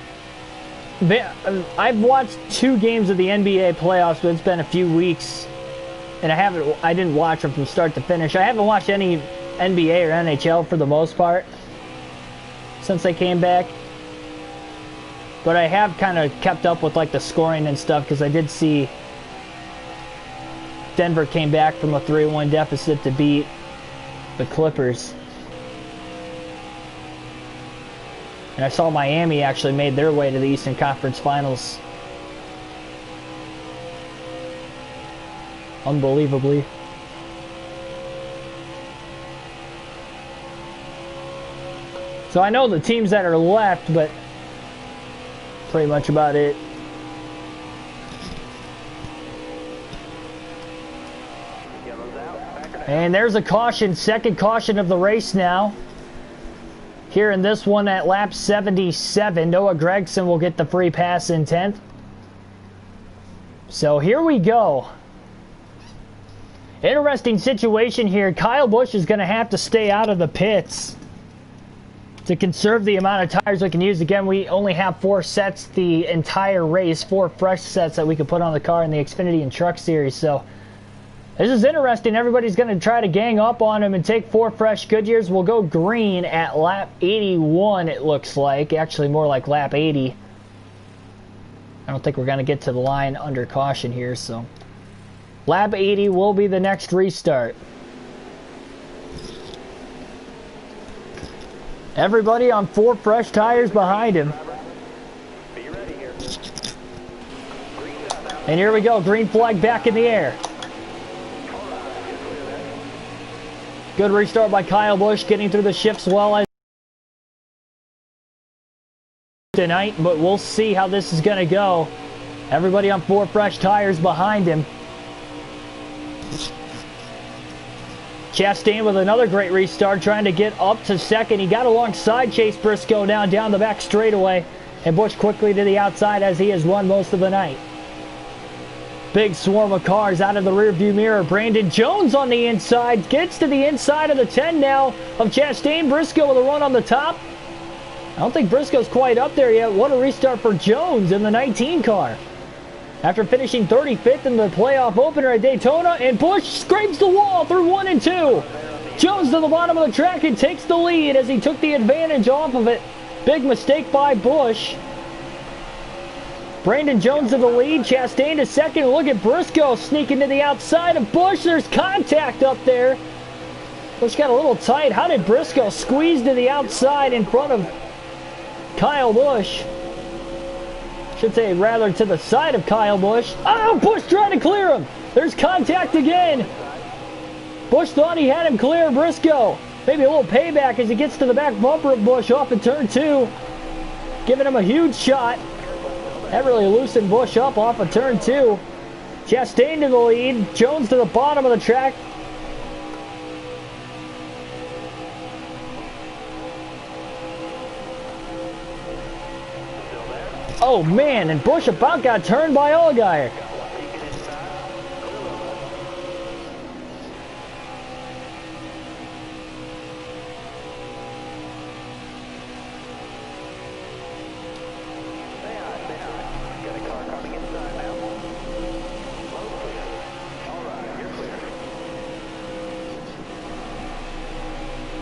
I've watched 2 games of the NBA playoffs, but it's been a few weeks, and I didn't watch them from start to finish. I haven't watched any NBA or NHL for the most part since I came back, but I have kind of kept up with like the scoring and stuff, because I did see Denver came back from a 3-1 deficit to beat the Clippers. And I saw Miami actually made their way to the Eastern Conference Finals. Unbelievably. So I know the teams that are left, but pretty much about it. And there's a caution, second caution of the race now. Here in this one at lap 77, Noah Gragson will get the free pass in 10th. So here we go. Interesting situation here. Kyle Busch is going to have to stay out of the pits to conserve the amount of tires we can use. Again, we only have 4 sets the entire race, 4 fresh sets that we could put on the car in the Xfinity and Truck Series. So this is interesting. Everybody's going to try to gang up on him and take 4 fresh Goodyears. We'll go green at lap 81, it looks like. Actually, more like lap 80. I don't think we're going to get to the line under caution here. So lap 80 will be the next restart. Everybody on 4 fresh tires behind him. And here we go. Green flag back in the air. Good restart by Kyle Busch, getting through the shifts well as tonight, but we'll see how this is going to go. Everybody on 4 fresh tires behind him. Chastain with another great restart, trying to get up to second. He got alongside Chase Briscoe down the back straightaway, and Busch quickly to the outside as he has run most of the night. Big swarm of cars out of the rearview mirror. Brandon Jones on the inside. Gets to the inside of the 10 now of Chastain. Briscoe with a run on the top. I don't think Briscoe's quite up there yet. What a restart for Jones in the 19 car. After finishing 35th in the playoff opener at Daytona, and Busch scrapes the wall through 1 and 2. Jones to the bottom of the track and takes the lead as he took the advantage off of it. Big mistake by Busch. Brandon Jones to the lead, Chastain to second. Look at Briscoe sneaking to the outside of Busch. There's contact up there. Busch got a little tight. How did Briscoe squeeze to the outside in front of Kyle Busch. Should say rather to the side of Kyle Busch. Oh, Busch trying to clear him. There's contact again. Busch thought he had him clear. Briscoe. Maybe a little payback as he gets to the back bumper of Busch off of turn 2. Giving him a huge shot. That really loosened Busch up off of turn 2. Chastain to the lead. Jones to the bottom of the track. Oh man, and Busch about got turned by Allgaier.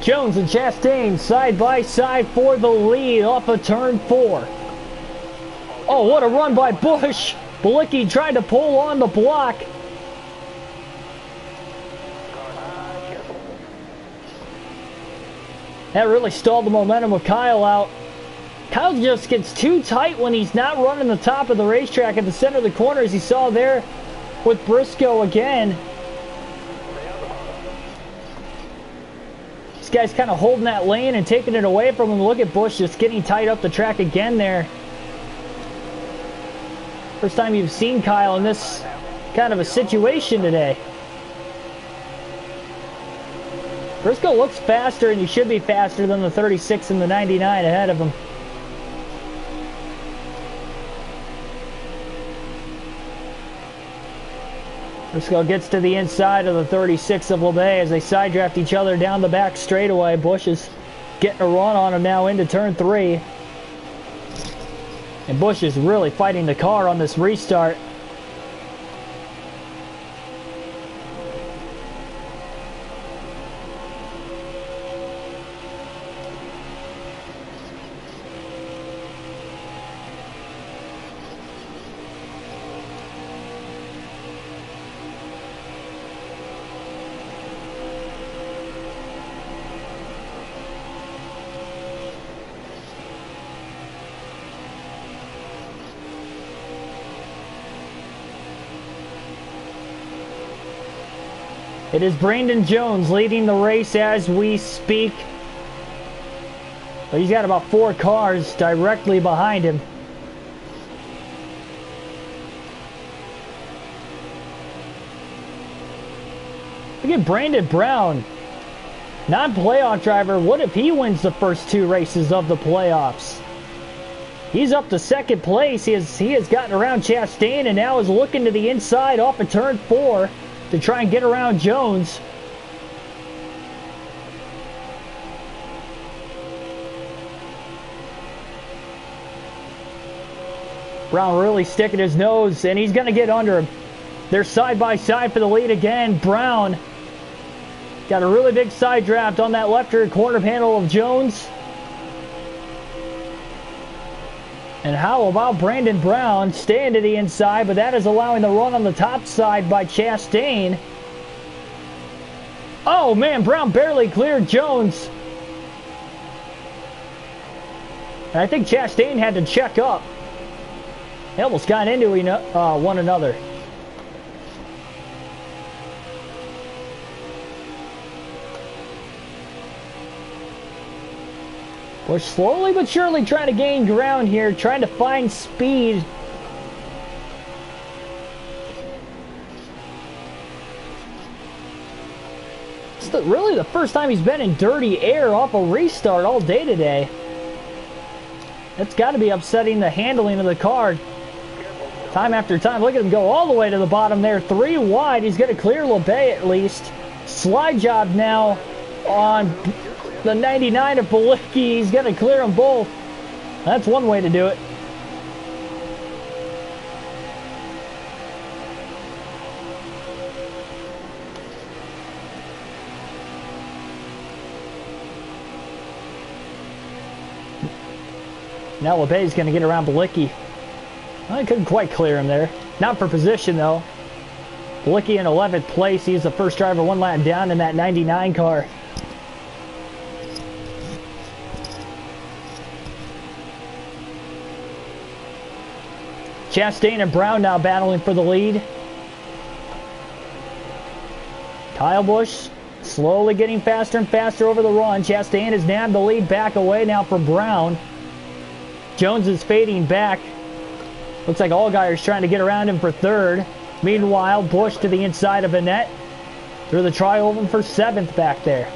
Jones and Chastain side by side for the lead off of turn 4. Oh, what a run by Busch. Bilicki tried to pull on the block. That really stalled the momentum of Kyle out. Kyle just gets too tight when he's not running the top of the racetrack at the center of the corner, as you saw there with Briscoe again. This guy's kind of holding that lane and taking it away from him. Look at Busch just getting tight up the track again there. First time you've seen Kyle in this kind of a situation today. Briscoe looks faster, and he should be faster than the 36 and the 99 ahead of him. Briscoe gets to the inside of the 36 of LeBay as they side draft each other down the back straightaway. Busch is getting a run on him now into turn 3. And Busch is really fighting the car on this restart. It is Brandon Jones leading the race as we speak. But he's got about 4 cars directly behind him. Look at Brandon Brown. Non-playoff driver. What if he wins the first 2 races of the playoffs? He's up to 2nd place. He has gotten around Chastain and now is looking to the inside off of turn 4. To try and get around Jones. Brown really sticking his nose, and he's going to get under him. They're side by side for the lead again. Brown got a really big side draft on that left rear corner panel of Jones. And how about Brandon Brown staying to the inside, but that is allowing the run on the top side by Chastain. Oh man, Brown barely cleared Jones. And I think Chastain had to check up. They almost got into one another. We're slowly but surely trying to gain ground here, trying to find speed. It's really the first time he's been in dirty air off a restart all day today. That's got to be upsetting the handling of the car. Time after time. Look at him go all the way to the bottom there. 3 wide. He's going to clear LeBay at least. Slide job now on the 99 of Bilicki. He's going to clear them both. That's one way to do it. Now LeBay's going to get around Bilicki. Well, I couldn't quite clear him there. Not for position, though. Bilicki in 11th place. He's the first driver 1 lap down in that 99 car. Chastain and Brown now battling for the lead. Kyle Busch slowly getting faster and faster over the run. Chastain has nabbed the lead back away now from Brown. Jones is fading back. Looks like Allgaier's trying to get around him for third. Meanwhile, Busch to the inside of Annette. Through the tri-oval for 7th back there.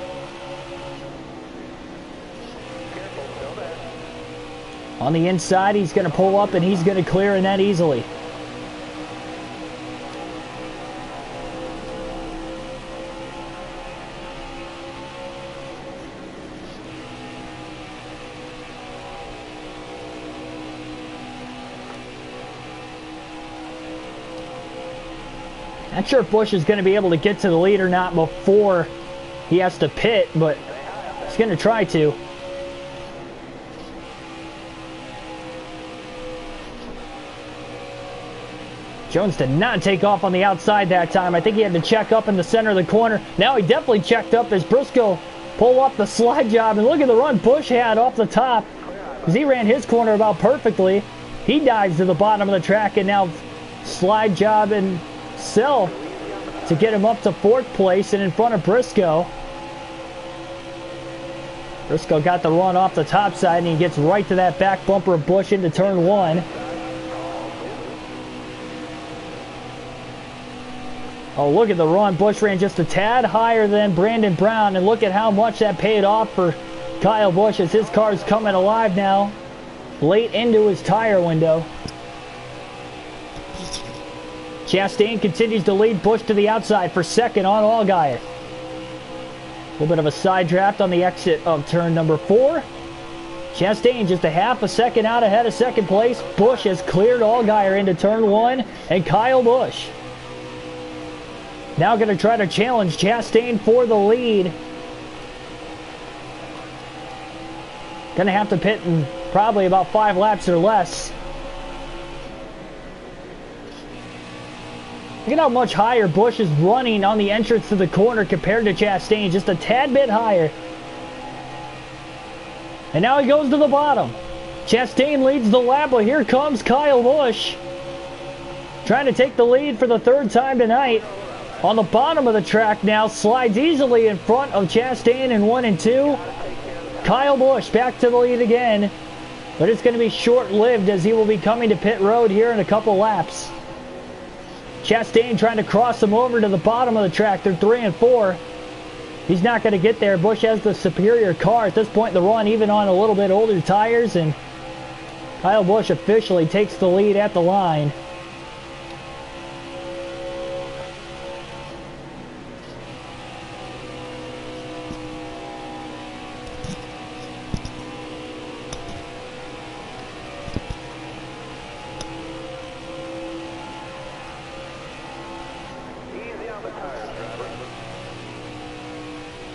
On the inside, he's going to pull up and he's going to clear Annette easily. Not sure if Busch is going to be able to get to the lead or not before he has to pit, but he's going to try to. Jones did not take off on the outside that time. I think he had to check up in the center of the corner. Now he definitely checked up as Briscoe pulled off the slide job. And look at the run Busch had off the top, because he ran his corner about perfectly. He dives to the bottom of the track and now slide job himself to get him up to 4th place and in front of Briscoe. Briscoe got the run off the top side and he gets right to that back bumper of Busch into turn 1. Oh, look at the run. Busch ran just a tad higher than Brandon Brown, and look at how much that paid off for Kyle Busch as his car's coming alive now, late into his tire window. Chastain continues to lead Busch to the outside for 2nd on Allgaier. A little bit of a side draft on the exit of turn number 4. Chastain just a half a second out ahead of 2nd place. Busch has cleared Allgaier into turn 1, and Kyle Busch now going to try to challenge Chastain for the lead. Going to have to pit in probably about 5 laps or less. Look at how much higher Busch is running on the entrance to the corner compared to Chastain. Just a tad bit higher. And now he goes to the bottom. Chastain leads the lap, but here comes Kyle Busch, trying to take the lead for the 3rd time tonight. On the bottom of the track now, slides easily in front of Chastain in 1 and 2. Kyle Busch back to the lead again, but it's going to be short-lived as he will be coming to pit road here in a couple laps. Chastain trying to cross him over to the bottom of the track. They're 3 and 4. He's not going to get there. Busch has the superior car at this point in the run, even on a little bit older tires, and Kyle Busch officially takes the lead at the line.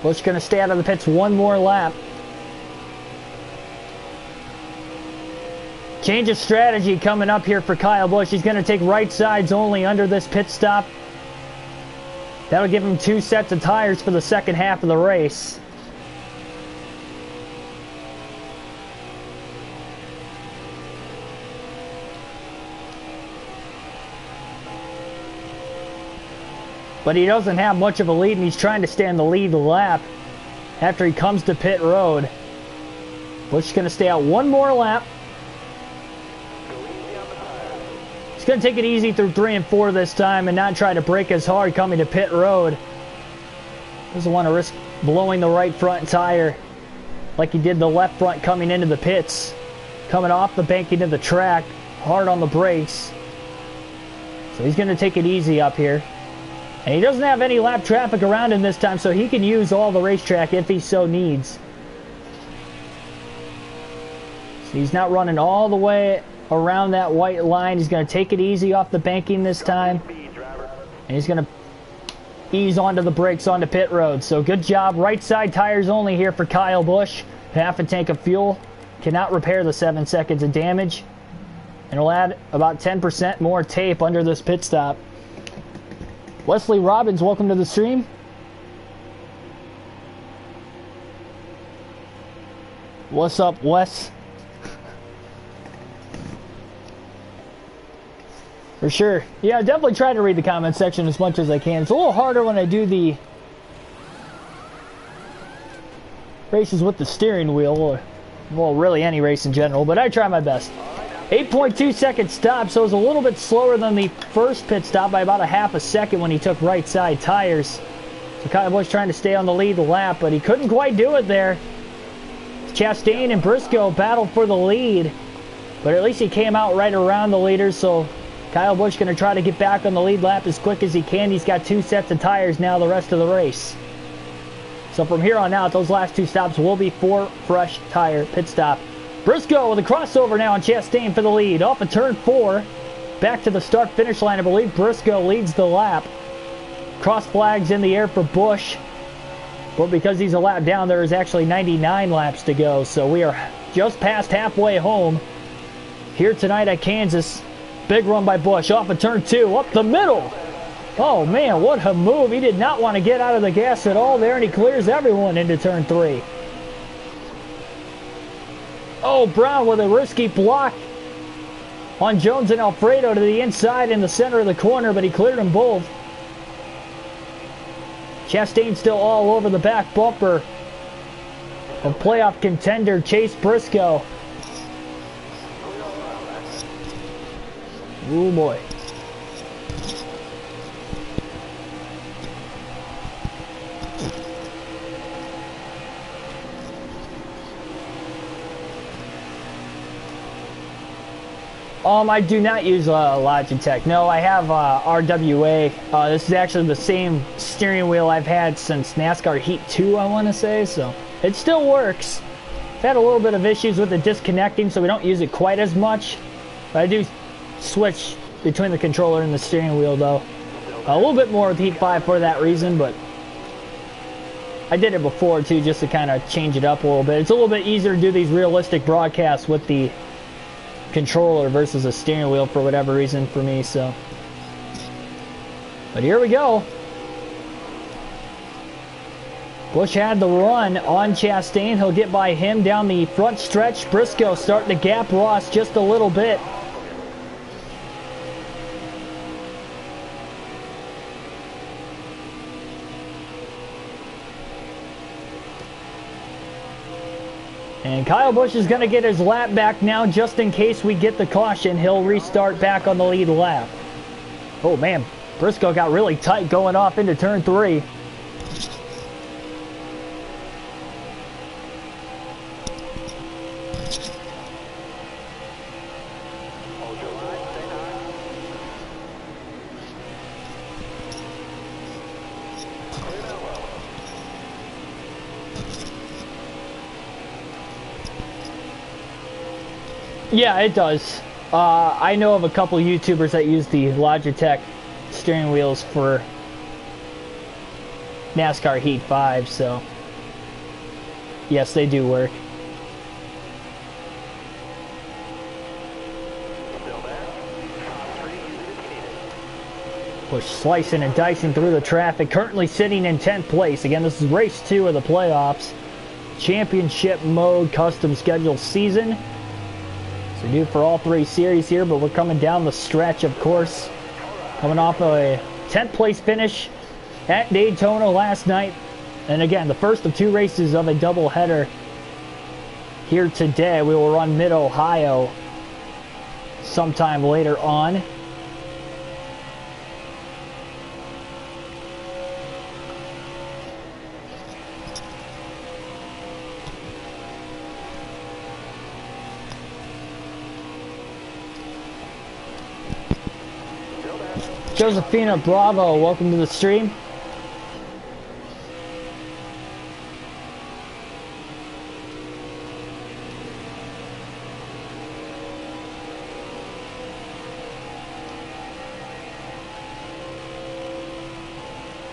Busch going to stay out of the pits one more lap. Change of strategy coming up here for Kyle Busch. He's going to take right sides only under this pit stop. That'll give him 2 sets of tires for the 2nd half of the race. But he doesn't have much of a lead, and he's trying to stay in the lead lap after he comes to pit road. Busch is going to stay out one more lap. He's going to take it easy through 3 and 4 this time and not try to brake as hard coming to pit road. Doesn't want to risk blowing the right front tire like he did the left front coming into the pits. Coming off the bank into the track, hard on the brakes. So he's going to take it easy up here. And he doesn't have any lap traffic around him this time, so he can use all the racetrack if he so needs. So he's not running all the way around that white line. He's going to take it easy off the banking this time. And he's going to ease onto the brakes onto pit road. So good job. Right side tires only here for Kyle Busch. Half a tank of fuel. Cannot repair the 7 seconds of damage. And it'll add about 10% more tape under this pit stop. Wesley Robbins, welcome to the stream. What's up, Wes? For sure. Yeah, I definitely try to read the comment section as much as I can. It's a little harder when I do the races with the steering wheel, or, well, really any race in general, but I try my best. 8.2 second stop, so it was a little bit slower than the first pit stop by about a half a second when he took right side tires. So Kyle Busch trying to stay on the lead lap, but he couldn't quite do it there. Chastain and Briscoe battled for the lead, but at least he came out right around the leaders, so Kyle Busch going to try to get back on the lead lap as quick as he can. He's got 2 sets of tires now the rest of the race. So from here on out, those last 2 stops will be 4 fresh tire pit stop. Briscoe with a crossover now on Chastain for the lead. Off of turn 4. Back to the start-finish line. I believe Briscoe leads the lap. Cross flags in the air for Busch. But because he's a lap down, there is actually 99 laps to go. So we are just past halfway home here tonight at Kansas. Big run by Busch off of turn 2, up the middle. Oh man, what a move. He did not want to get out of the gas at all there, and he clears everyone into turn 3. Oh, Brown with a risky block on Jones and Alfredo to the inside in the center of the corner, but he cleared them both. Chastain still all over the back bumper of playoff contender Chase Briscoe. Oh boy. I do not use Logitech. No, I have RWA. This is actually the same steering wheel I've had since NASCAR Heat 2, I want to say, so it still works. I've had a little bit of issues with it disconnecting, so we don't use it quite as much. But I do switch between the controller and the steering wheel, though. A little bit more with Heat 5 for that reason, but I did it before, too, just to kind of change it up a little bit. It's a little bit easier to do these realistic broadcasts with the controller versus a steering wheel for whatever reason for me, so. But here we go. Busch had the run on Chastain. He'll get by him down the front stretch. Briscoe starting to gap Ross just a little bit. And Kyle Busch is going to get his lap back now just in case we get the caution. He'll restart back on the lead lap. Oh man, Briscoe got really tight going off into turn 3. Yeah, it does. I know of a couple YouTubers that use the Logitech steering wheels for NASCAR Heat 5, so yes, they do work. Busch slicing and dicing through the traffic, currently sitting in 10th place. Again, this is race 2 of the playoffs. Championship mode custom schedule season. We do for all 3 series here, but we're coming down the stretch, of course. Coming off a 10th place finish at Daytona last night. And again, the first of 2 races of a doubleheader here today. We will run Mid-Ohio sometime later on. Josephina Bravo, welcome to the stream.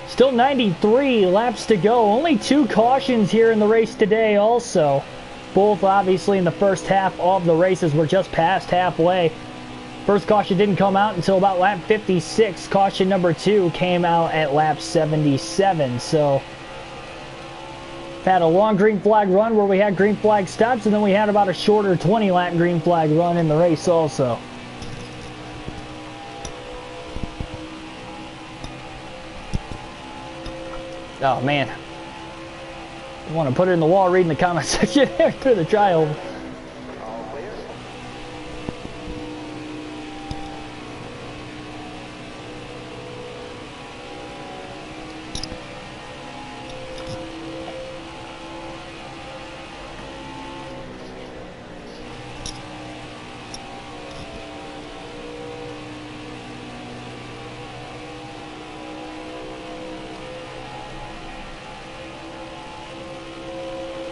Still 93 laps to go. Only 2 cautions here in the race today also. Both obviously in the first half of the races. We're just past halfway. First caution didn't come out until about lap 56. Caution number 2 came out at lap 77. So had a long green flag run where we had green flag stops, and then we had about a shorter 20 lap green flag run in the race also. Oh, man. I want to put it in the wall reading the comment section after the trial. All clear.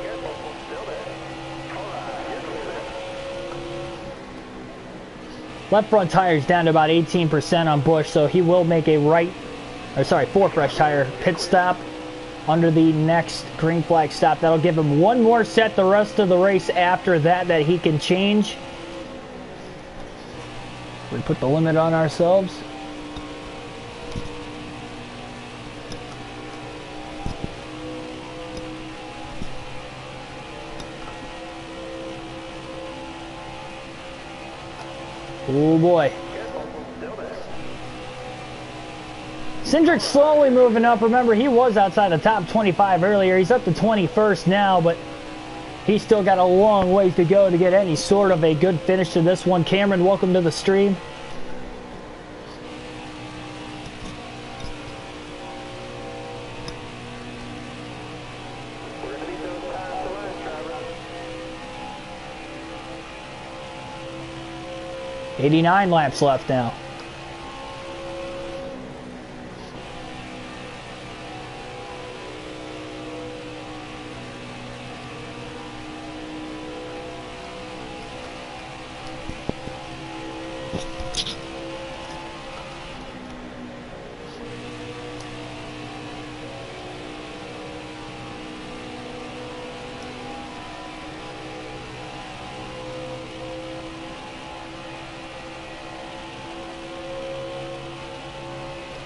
Careful, still there. All right, you're clear there. Left front tire's down to about 18% on Busch, so he will make a four fresh tire pit stop under the next green flag stop. That'll give him one more set the rest of the race after that he can change. We put the limit on ourselves. Oh boy. Careful, still there. Cindric's slowly moving up. Remember, he was outside the top 25 earlier. He's up to 21st now, but he's still got a long ways to go to get any sort of a good finish to this one. Cameron, welcome to the stream. We're going to beat those times to last, driver. 89 laps left now.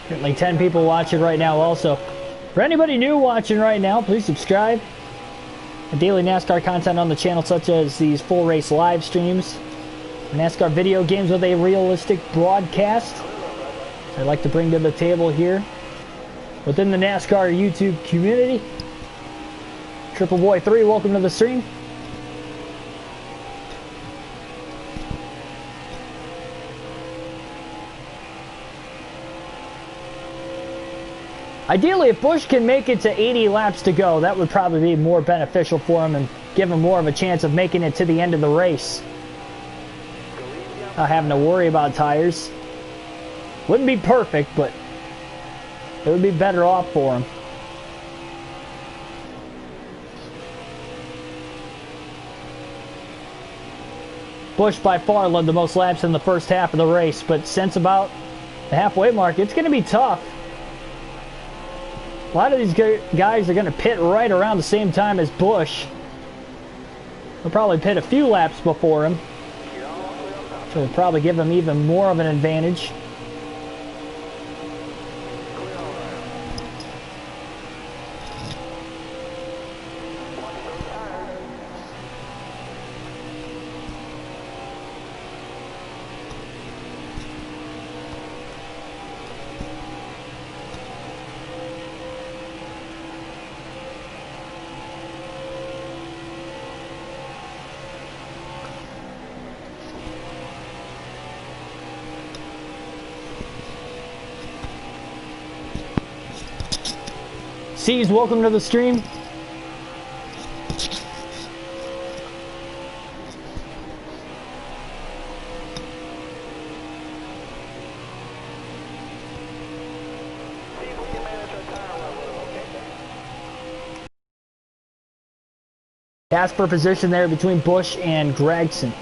Currently 10 people watching right now also. For anybody new watching right now, please subscribe. The daily NASCAR content on the channel, such as these full race live streams, NASCAR video games with a realistic broadcast, I'd like to bring to the table here within the NASCAR YouTube community. Triple Boy 3, welcome to the stream. Ideally, if Busch can make it to 80 laps to go, that would probably be more beneficial for him and give him more of a chance of making it to the end of the race. Not having to worry about tires. Wouldn't be perfect, but it would be better off for him. Busch by far led the most laps in the first half of the race, but since about the halfway mark, it's going to be tough. A lot of these guys are going to pit right around the same time as Busch. They'll probably pit a few laps before him, which will probably give him even more of an advantage. C's, welcome to the stream. Casper position there between Busch and Gregson.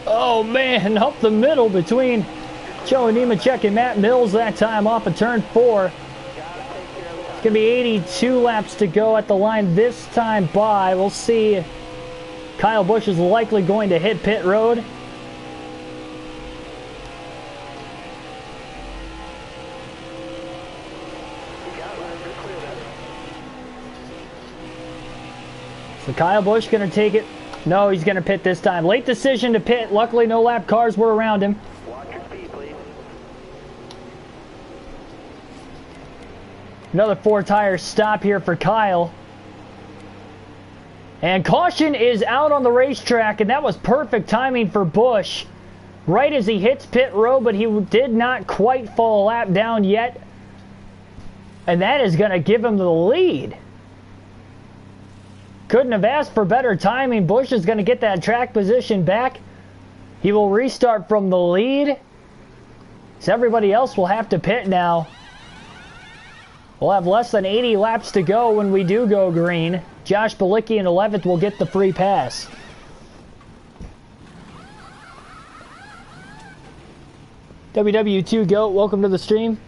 Oh man, up the middle between Joe Nemechek and Matt Mills that time off of turn 4. It's going to be 82 laps to go at the line this time by. We'll see Kyle Busch is likely going to hit pit road. So Kyle Busch going to take it. No, he's going to pit this time. Late decision to pit. Luckily, no lap cars were around him. Watch your speed, please. Another 4-tire stop here for Kyle. And caution is out on the racetrack, and that was perfect timing for Busch. Right as he hits pit road, but he did not quite fall a lap down yet. And that is going to give him the lead. Couldn't have asked for better timing. Busch is going to get that track position back. He will restart from the lead. So everybody else will have to pit now. We'll have less than 80 laps to go when we do go green. Josh Bilicki in 11th will get the free pass. WW2 GOAT, welcome to the stream.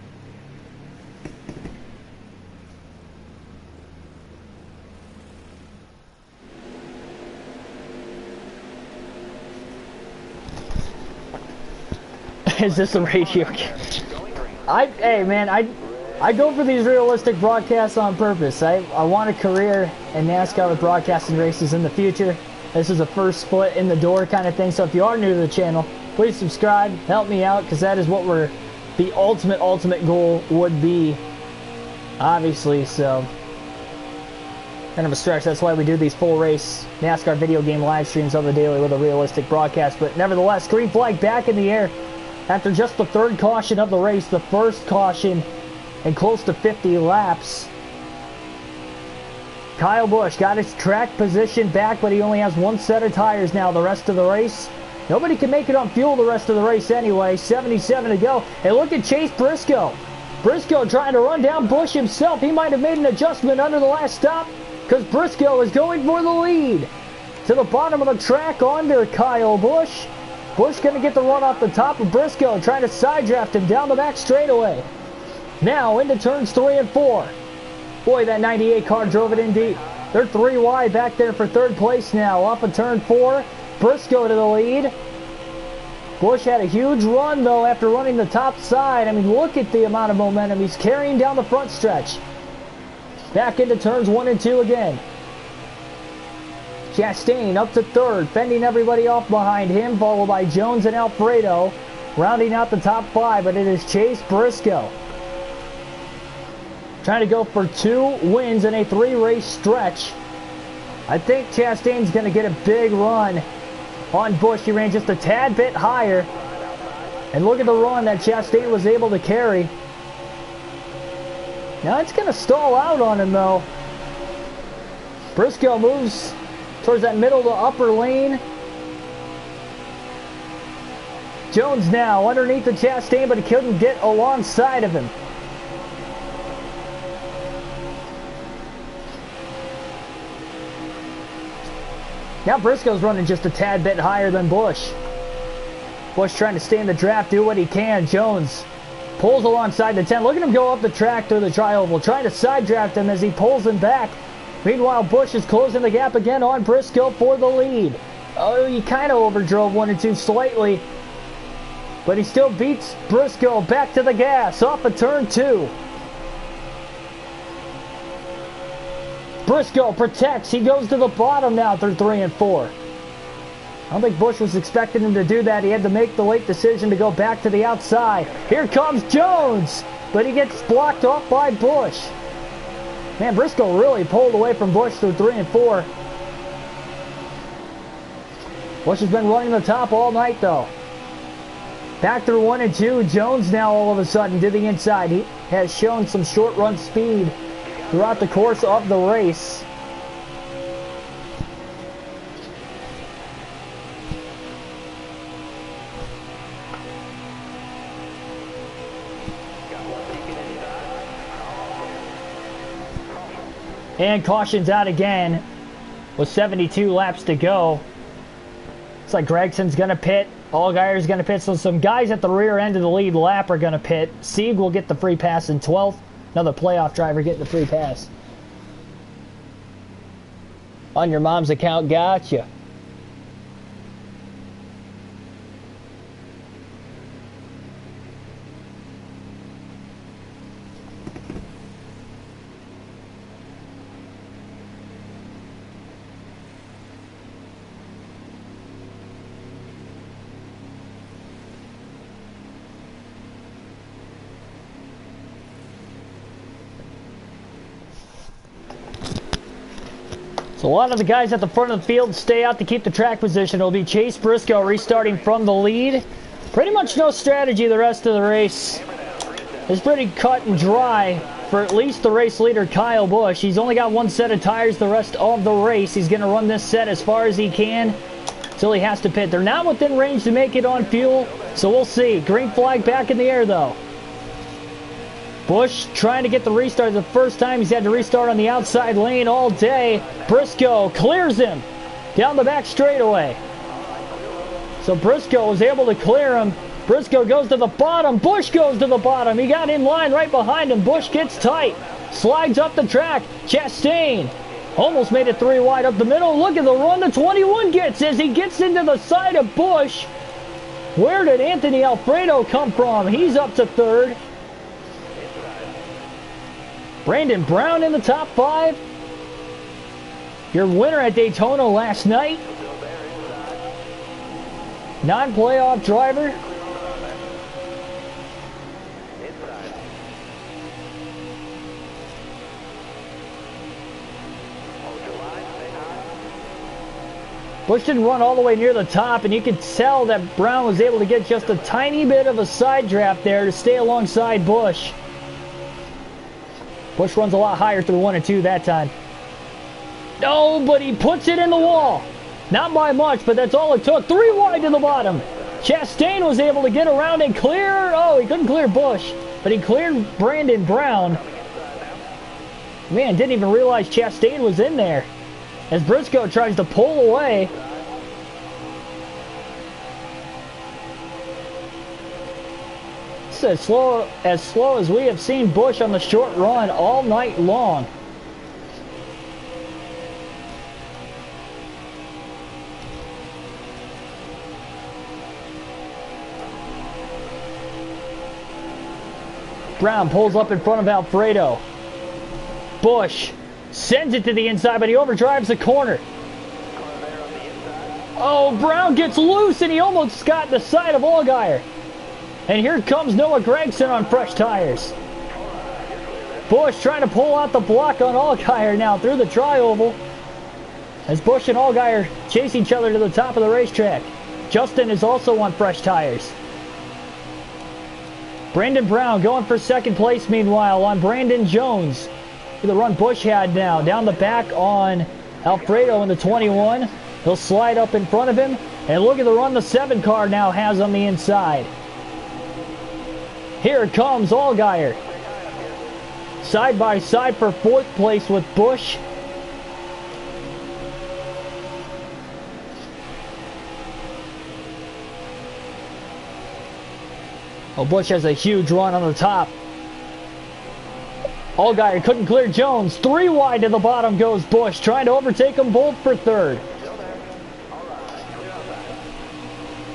Is this a radio? Hey man, I go for these realistic broadcasts on purpose. I want a career in NASCAR with broadcasting races in the future. This is a first foot in the door kind of thing. So if you are new to the channel, please subscribe, help me out, because that is what the ultimate goal would be, obviously. So kind of a stretch. That's why we do these full race NASCAR video game live streams on the daily with a realistic broadcast. But nevertheless, green flag back in the air after just the third caution of the race, the first caution in close to 50 laps. Kyle Busch got his track position back, but he only has one set of tires now the rest of the race. Nobody can make it on fuel the rest of the race anyway. 77 to go. And look at Chase Briscoe. Briscoe trying to run down Busch himself. He might have made an adjustment under the last stop because Briscoe is going for the lead. To the bottom of the track under Kyle Busch. Busch going to get the run off the top of Briscoe, trying to side draft him down the back straightaway. Now into turns 3 and 4. Boy, that 98 car drove it in deep. They're 3 wide back there for third place now. Off of turn 4, Briscoe to the lead. Busch had a huge run, though, after running the top side. I mean, look at the amount of momentum he's carrying down the front stretch. Back into turns 1 and 2 again. Chastain up to third, fending everybody off behind him, followed by Jones and Alfredo, rounding out the top 5, but it is Chase Briscoe. Trying to go for 2 wins in a 3-race stretch. I think Chastain's going to get a big run on Busch. He ran just a tad bit higher. And look at the run that Chastain was able to carry. Now it's going to stall out on him, though. Briscoe moves towards that middle to upper lane. Jones now underneath the Chastain, but he couldn't get alongside of him. Now Briscoe's running just a tad bit higher than Busch. Busch trying to stay in the draft, do what he can. Jones pulls alongside the 10. Look at him go up the track through the tri-oval, trying to side draft him as he pulls him back. Meanwhile, Busch is closing the gap again on Briscoe for the lead. Oh, he kind of overdrove 1 and 2 slightly, but he still beats Briscoe back to the gas off of turn 2. Briscoe protects. He goes to the bottom now through 3 and 4. I don't think Busch was expecting him to do that. He had to make the late decision to go back to the outside. Here comes Jones, but he gets blocked off by Busch. Man, Briscoe really pulled away from Busch through 3 and 4. Busch has been running the top all night, though. Back through 1 and 2. Jones now all of a sudden to the inside. He has shown some short run speed throughout the course of the race. And caution's out again with 72 laps to go. It's like Gregson's going to pit. Allgaier's going to pit. So some guys at the rear end of the lead lap are going to pit. Sieg will get the free pass in 12th. Another playoff driver getting the free pass. On your mom's account, gotcha. So a lot of the guys at the front of the field stay out to keep the track position. It'll be Chase Briscoe restarting from the lead. Pretty much no strategy the rest of the race. It's pretty cut and dry for at least the race leader, Kyle Busch. He's only got one set of tires the rest of the race. He's going to run this set as far as he can until he has to pit. They're not within range to make it on fuel, so we'll see. Green flag back in the air, though. Busch trying to get the restart the first time. He's had to restart on the outside lane all day. Briscoe clears him down the back straightaway. So Briscoe was able to clear him. Briscoe goes to the bottom. Busch goes to the bottom. He got in line right behind him. Busch gets tight. Slides up the track. Chastain almost made it 3 wide up the middle. Look at the run the 21 gets as he gets into the side of Busch. Where did Anthony Alfredo come from? He's up to 3rd. Brandon Brown in the top 5. Your winner at Daytona last night. Non-playoff driver. Busch didn't run all the way near the top, and you could tell that Brown was able to get just a tiny bit of a side draft there to stay alongside Busch. Busch runs a lot higher through 1 and 2 that time. No, but he puts it in the wall. Not by much, but that's all it took. 3 wide to the bottom. Chastain was able to get around and clear. Oh, he couldn't clear Busch, but he cleared Brandon Brown. Man, didn't even realize Chastain was in there. As Briscoe tries to pull away. It's as slow as we have seen Busch on the short run all night long. Brown pulls up in front of Alfredo. Busch sends it to the inside, but he overdrives the corner. Oh, Brown gets loose, and he almost got the side of Allgaier. And here comes Noah Gragson on fresh tires. Busch trying to pull out the block on Allgaier now through the tri-oval. As Busch and Allgaier chase each other to the top of the racetrack. Justin is also on fresh tires. Brandon Brown going for 2nd place meanwhile on Brandon Jones. The run Busch had now. Down the back on Alfredo in the 21. He'll slide up in front of him. And look at the run the 7 car now has on the inside. Here comes Allgaier. Side by side for 4th place with Busch. Oh, Busch has a huge run on the top. Allgaier couldn't clear Jones. 3 wide to the bottom goes Busch, trying to overtake them both for 3rd.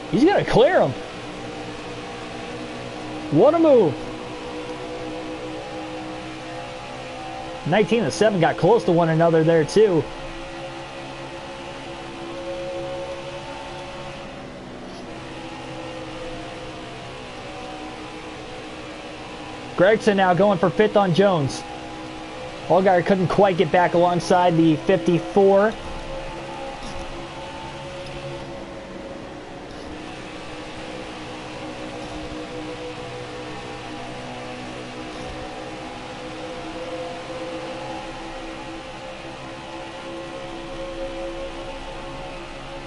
He's going to clear him. What a move. 19 and 7 got close to one another there too. Gragson now going for 5th on Jones. Allgaier couldn't quite get back alongside the 54.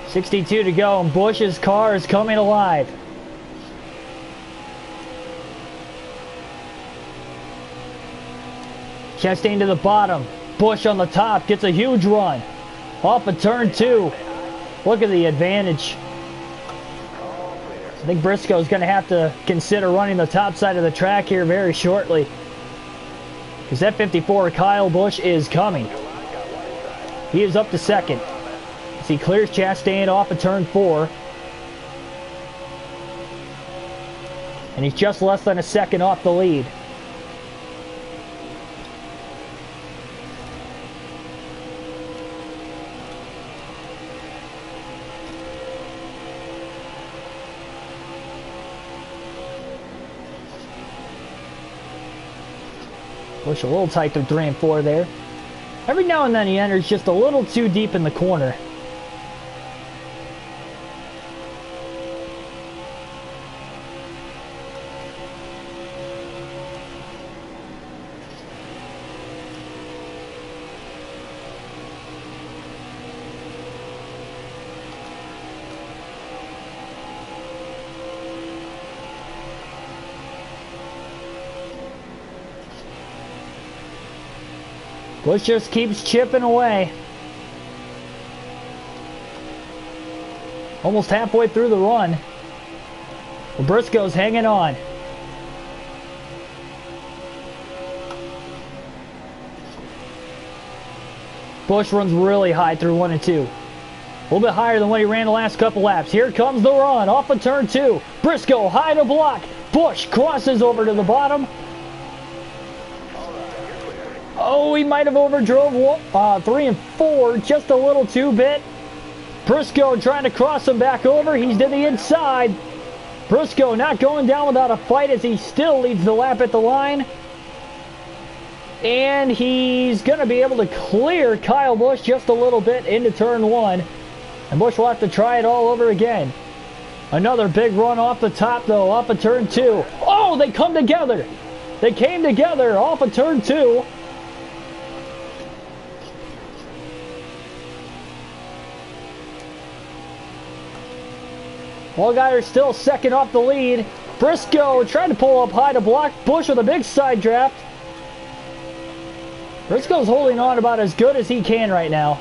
.62 to go, and Busch's car is coming alive. Chastain to the bottom. Busch on the top. Gets a huge run. Off of turn 2. Look at the advantage. I think Briscoe's going to have to consider running the top side of the track here very shortly. Because that 54 Kyle Busch is coming. He is up to 2nd. As he clears Chastain off of turn 4. And he's just less than a second off the lead. Busch a little tight through 3 and 4 there. Every now and then he enters just a little too deep in the corner. Busch just keeps chipping away. Almost halfway through the run. Well, Briscoe's hanging on. Busch runs really high through 1 and 2. A little bit higher than what he ran the last couple laps. Here comes the run off of turn 2. Briscoe high to block. Busch crosses over to the bottom. Oh, he might have overdrove 3 and 4 just a little too bit. Briscoe trying to cross him back over. He's to the inside. Briscoe not going down without a fight as he still leads the lap at the line. And he's going to be able to clear Kyle Busch just a little bit into turn 1. And Busch will have to try it all over again. Another big run off the top, though, off of turn 2. Oh, they come together. They came together off of turn 2. Allgaier still second off the lead. Briscoe trying to pull up high to block Busch with a big side draft. Briscoe's holding on about as good as he can right now.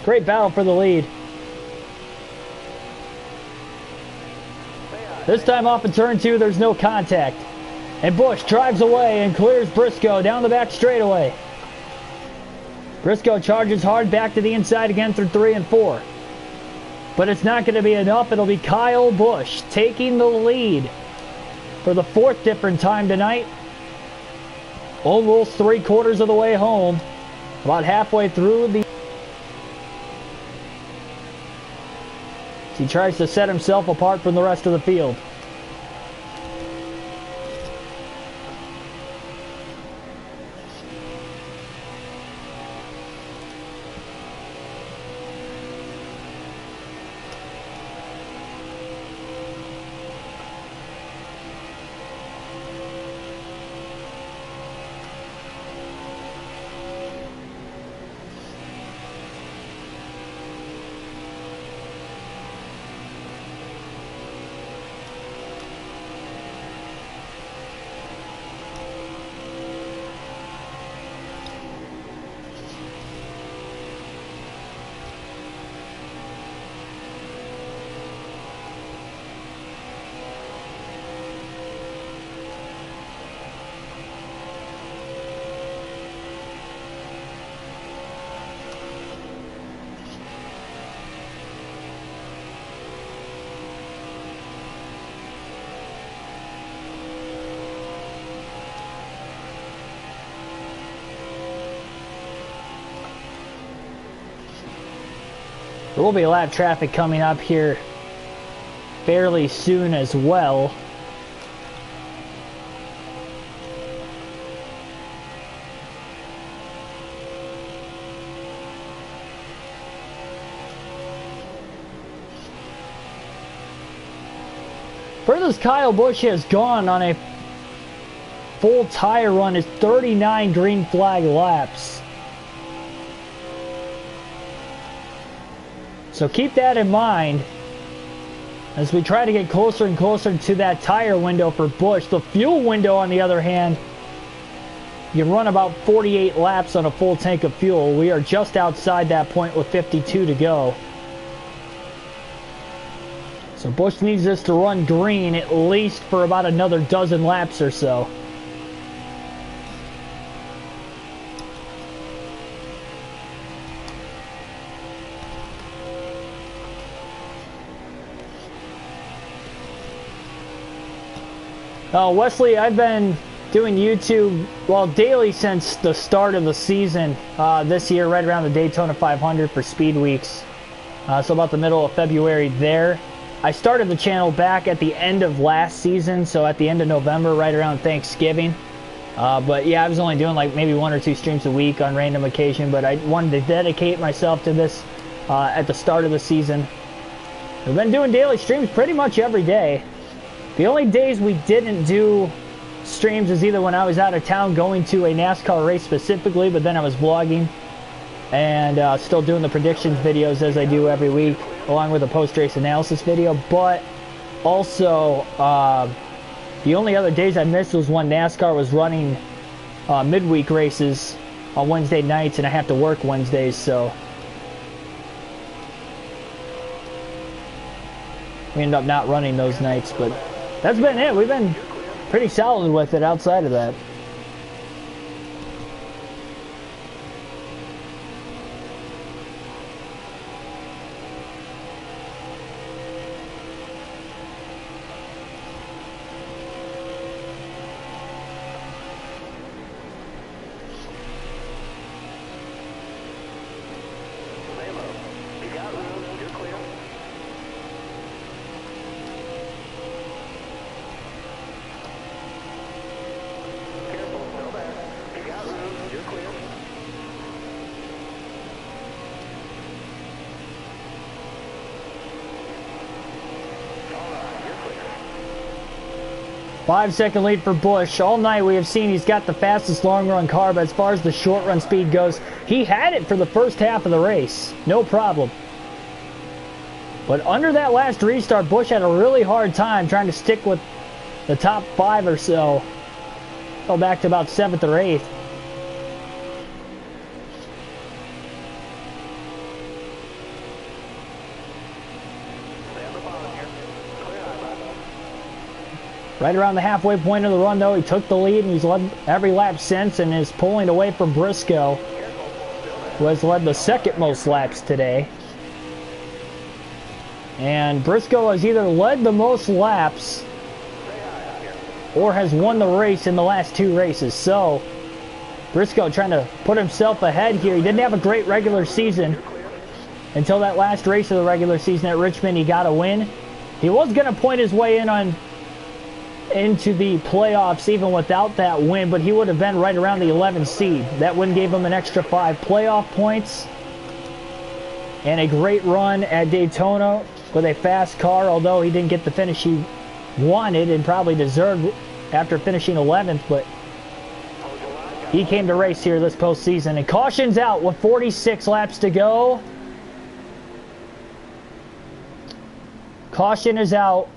Great battle for the lead. This time off of turn 2, there's no contact. And Busch drives away and clears Briscoe down the back straightaway. Briscoe charges hard back to the inside again through 3 and 4. But it's not going to be enough. It'll be Kyle Busch taking the lead for the 4th different time tonight. Almost 3/4 of the way home. About halfway through the... He tries to set himself apart from the rest of the field. There will be a lot of traffic coming up here fairly soon as well. Furthest Kyle Busch has gone on a full tire run is 39 green flag laps. So keep that in mind as we try to get closer and closer to that tire window for Busch. The fuel window, on the other hand, you run about 48 laps on a full tank of fuel. We are just outside that point with 52 to go. So Busch needs this to run green at least for about another dozen laps or so. Wesley, I've been doing YouTube, well, daily since the start of the season this year, right around the Daytona 500 for Speed Weeks. So about the middle of February there. I started the channel back at the end of last season, so at the end of November, right around Thanksgiving. But yeah, I was only doing like maybe 1 or 2 streams a week on random occasion, but I wanted to dedicate myself to this at the start of the season. We've been doing daily streams pretty much every day. The only days we didn't do streams is either when I was out of town going to a NASCAR race specifically, but then I was vlogging and still doing the predictions videos as I do every week, along with a post-race analysis video. But also, the only other days I missed was when NASCAR was running midweek races on Wednesday nights, and I have to work Wednesdays, so we ended up not running those nights. But that's been it. We've been pretty solid with it outside of that. Five-second lead for Busch. All night we have seen he's got the fastest long-run car, but as far as the short-run speed goes, he had it for the first half of the race. No problem. But under that last restart, Busch had a really hard time trying to stick with the top 5 or so. Fell back to about 7th or 8th. Right around the halfway point of the run, though, he took the lead, and he's led every lap since and is pulling away from Briscoe, who has led the second most laps today. And Briscoe has either led the most laps or has won the race in the last 2 races. So Briscoe trying to put himself ahead here. He didn't have a great regular season until that last race of the regular season at Richmond. He got a win. He was going to point his way into the playoffs even without that win, but he would have been right around the 11th seed. That win gave him an extra 5 playoff points and a great run at Daytona with a fast car, although he didn't get the finish he wanted and probably deserved after finishing 11th, but he came to race here this postseason. And caution's out with 46 laps to go. Caution is out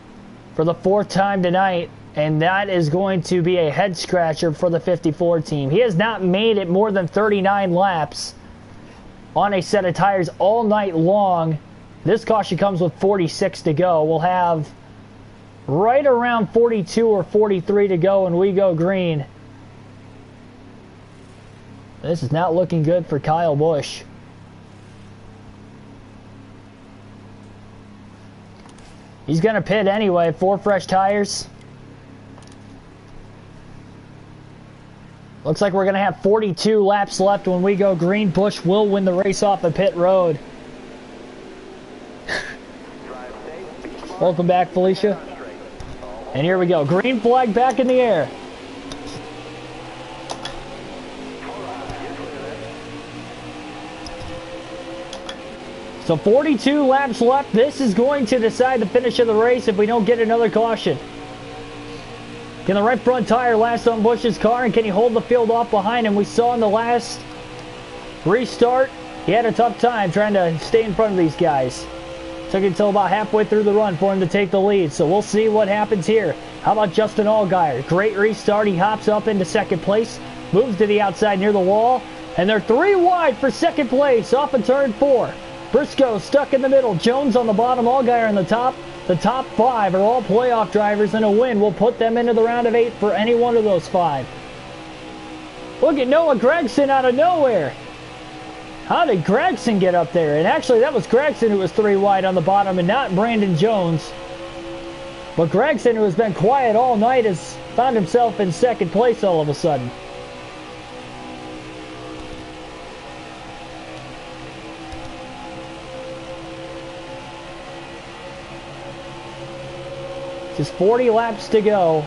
for the 4th time tonight, and that is going to be a head scratcher for the 54 team. He has not made it more than 39 laps on a set of tires all night long. This caution comes with 46 to go. We'll have right around 42 or 43 to go, and we go green. This is not looking good for Kyle Busch. He's going to pit anyway. 4 fresh tires. Looks like we're going to have 42 laps left when we go green. Busch will win the race off of pit road. Welcome back, Felicia. And here we go. Green flag back in the air. So 42 laps left. This is going to decide the finish of the race if we don't get another caution. Can the right front tire last on Busch's car, and can he hold the field off behind him? We saw in the last restart, he had a tough time trying to stay in front of these guys. Took it until about halfway through the run for him to take the lead. So we'll see what happens here. How about Justin Allgaier? Great restart. He hops up into 2nd place, moves to the outside near the wall, and they're 3 wide for 2nd place off of turn 4. Briscoe stuck in the middle. Jones on the bottom. Allgaier on the top. The top 5 are all playoff drivers, and a win will put them into the round of 8 for any one of those 5. Look at Noah Gragson out of nowhere. How did Gragson get up there? And actually, that was Gragson who was 3 wide on the bottom and not Brandon Jones. But Gragson, who has been quiet all night, has found himself in 2nd place all of a sudden. Just 40 laps to go.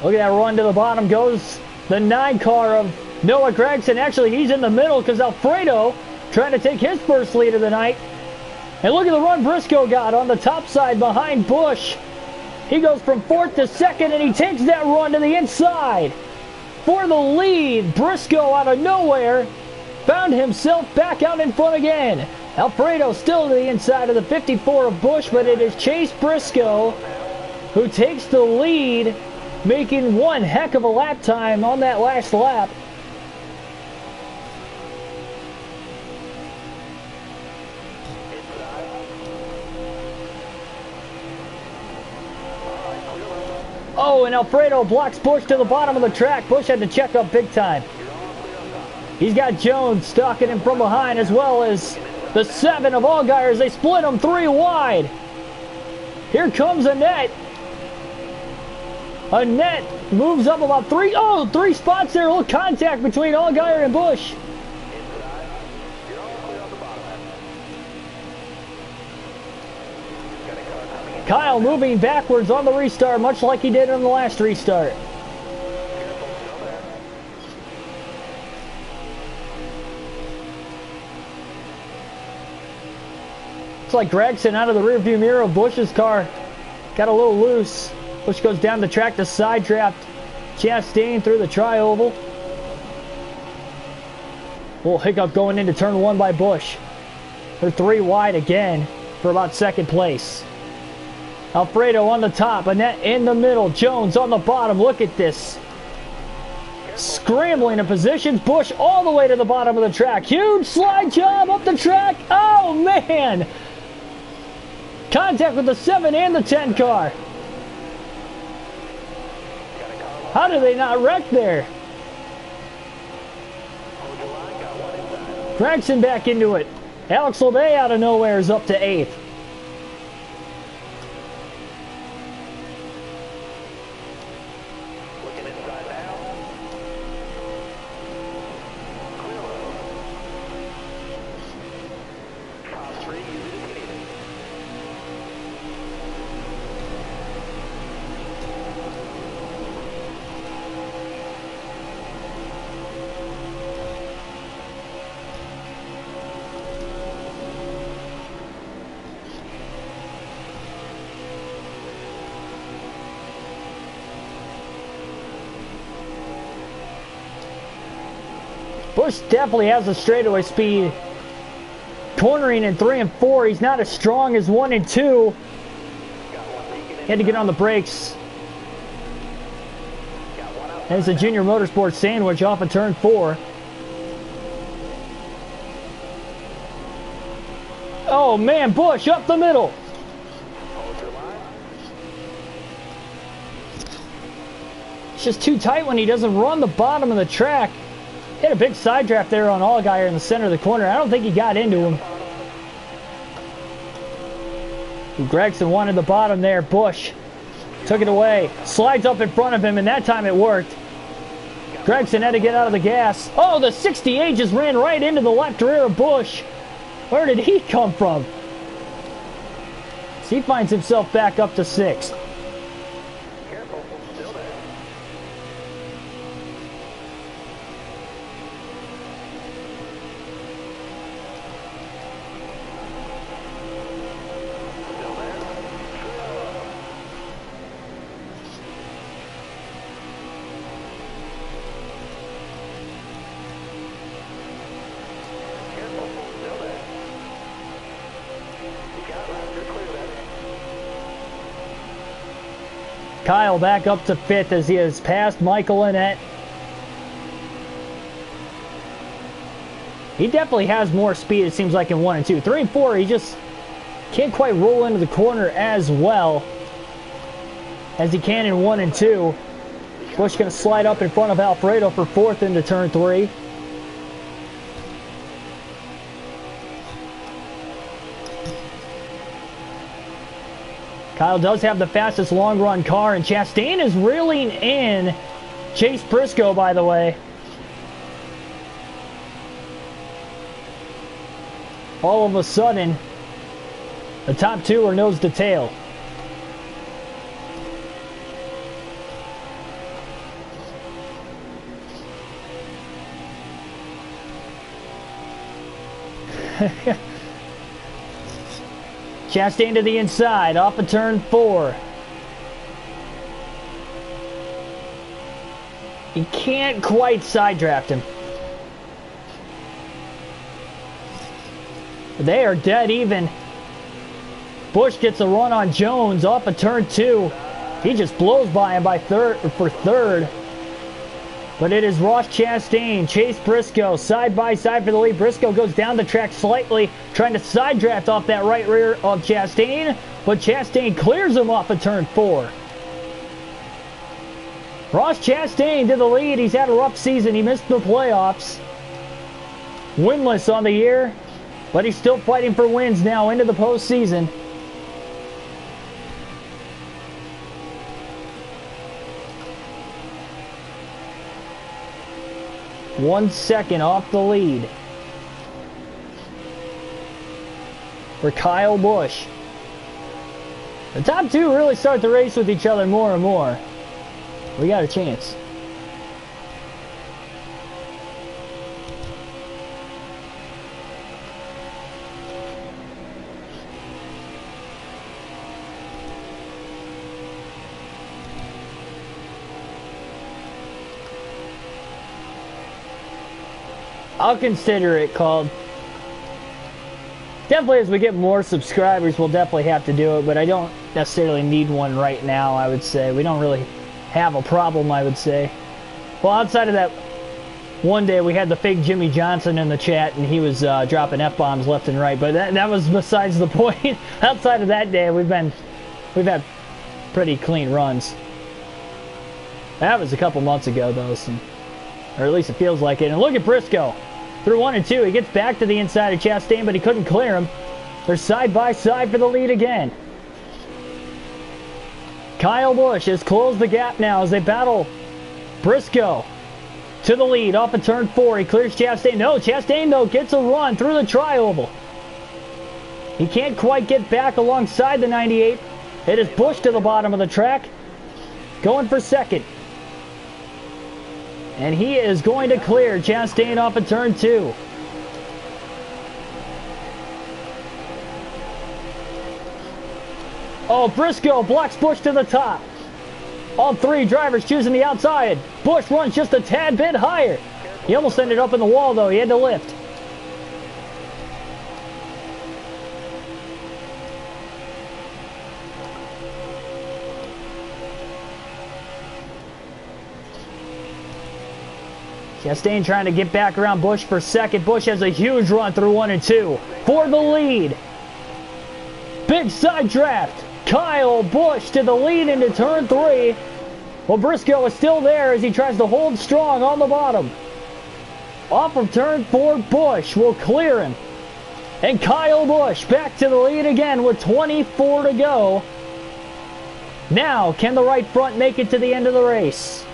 Look at that run to the bottom goes the 9 car of Noah Gragson. Actually, he's in the middle because Alfredo trying to take his first lead of the night. And look at the run Briscoe got on the top side behind Busch. He goes from 4th to 2nd, and he takes that run to the inside for the lead. Briscoe out of nowhere found himself back out in front again. Alfredo still to the inside of the 54 of Busch, but it is Chase Briscoe who takes the lead, making one heck of a lap time on that last lap. Oh, and Alfredo blocks Busch to the bottom of the track. Busch had to check up big time. He's got Jones stalking him from behind, as well as the 7 of Allgaier. They split him 3 wide. Here comes Annette. Annette moves up about 3 spots there. A little contact between Allgaier and Busch. Kyle moving backwards on the restart, much like he did on the last restart. Looks like Gragson out of the rearview mirror of Busch's car got a little loose. Busch goes down the track to side draft Chastain through the tri-oval. Little hiccup going into turn 1 by Busch. They're 3 wide again for about 2nd place. Alfredo on the top, Annette in the middle, Jones on the bottom. Look at this. Scrambling in positions, Busch all the way to the bottom of the track. Huge slide job up the track. Oh, man. Contact with the 7 and the 10 car. How did they not wreck there? Gragson back into it. Alex LeVay out of nowhere is up to 8th. Busch definitely has the straightaway speed. Cornering in 3 and 4, he's not as strong as 1 and 2. He had to get on the brakes. And it's a Junior Motorsports sandwich off of turn 4. Oh man, Busch up the middle. It's just too tight when he doesn't run the bottom of the track. Hit a big side draft there on Allgaier in the center of the corner. I don't think he got into him. Gragson wanted the bottom there. Busch took it away. Slides up in front of him, and that time it worked. Gragson had to get out of the gas. Oh, the 68 just ran right into the left rear of Busch. Where did he come from? So he finds himself back up to 6th. Kyle back up to 5th as he has passed Michael Annette. He definitely has more speed, it seems like, in 1 and 2. 3 and 4, he just can't quite roll into the corner as well as he can in 1 and 2. Busch going to slide up in front of Alfredo for 4th into turn 3. Kyle does have the fastest long run car, and Chastain is reeling in Chase Briscoe, by the way. All of a sudden, the top 2 are nose to tail. Chastain to the inside, off of turn 4. He can't quite side draft him. They are dead even. Busch gets a run on Jones off of turn 2. He just blows by him for third. But it is Ross Chastain, Chase Briscoe, side by side for the lead. Briscoe goes down the track slightly, trying to side draft off that right rear of Chastain, but Chastain clears him off of turn 4. Ross Chastain to the lead. He's had a rough season. He missed the playoffs. Winless on the year, but he's still fighting for wins now into the postseason. One second off the lead for Kyle Busch. The top two really start to race with each other more and more. We got a chance. I'll consider it called. Definitely as we get more subscribers, we'll definitely have to do it, but I don't necessarily need one right now, I would say. We don't really have a problem, I would say. Well, outside of that one day, we had the fake Jimmy Johnson in the chat, and he was dropping F-bombs left and right, but that was besides the point. Outside of that day, we've had pretty clean runs. That was a couple months ago, though, or at least it feels like it. And look at Briscoe. Through 1 and 2, he gets back to the inside of Chastain, but he couldn't clear him. They're side by side for the lead again. Kyle Busch has closed the gap now as they battle. Briscoe to the lead off of turn 4. He clears Chastain. No, Chastain, though, gets a run through the tri-oval. He can't quite get back alongside the 98. It is Busch to the bottom of the track, going for second. And he is going to clear Chastain off of turn 2. Oh, Briscoe blocks Busch to the top. All three drivers choosing the outside. Busch runs just a tad bit higher. He almost ended up in the wall, though. He had to lift. Chastain trying to get back around Busch for second. Busch has a huge run through 1 and 2 for the lead. Big side draft. Kyle Busch to the lead into turn 3. Well, Briscoe is still there as he tries to hold strong on the bottom. Off of turn 4, Busch will clear him. And Kyle Busch back to the lead again with 24 to go. Now, can the right front make it to the end of the race?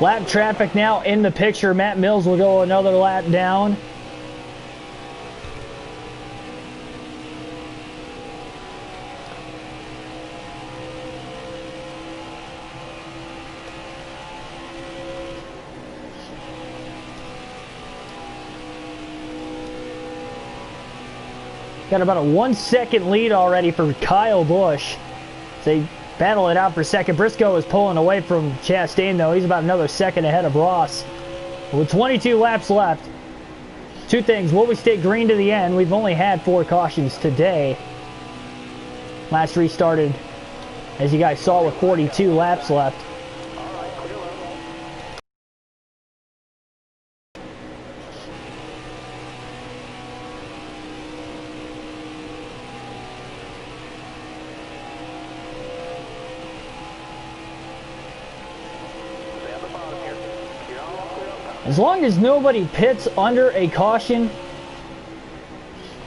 Lap traffic now in the picture. Matt Mills will go another lap down. Got about a 1 second lead already for Kyle Busch. They battle it out for second. Briscoe is pulling away from Chastain, though. He's about another second ahead of Ross. With 22 laps left, two things. Will we stay green to the end? We've only had 4 cautions today. Last restarted, as you guys saw, with 42 laps left. As long as nobody pits under a caution,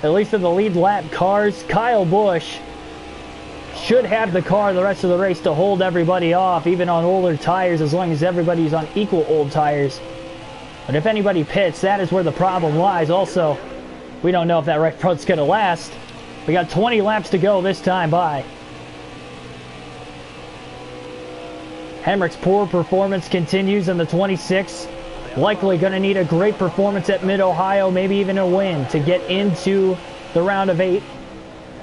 at least in the lead lap cars, Kyle Busch should have the car the rest of the race to hold everybody off, even on older tires, as long as everybody's on equal old tires. But if anybody pits, that is where the problem lies. Also, we don't know if that right front's going to last. We got 20 laps to go this time by. Hemrick's poor performance continues in the 26. Likely going to need a great performance at Mid-Ohio, maybe even a win to get into the round of 8.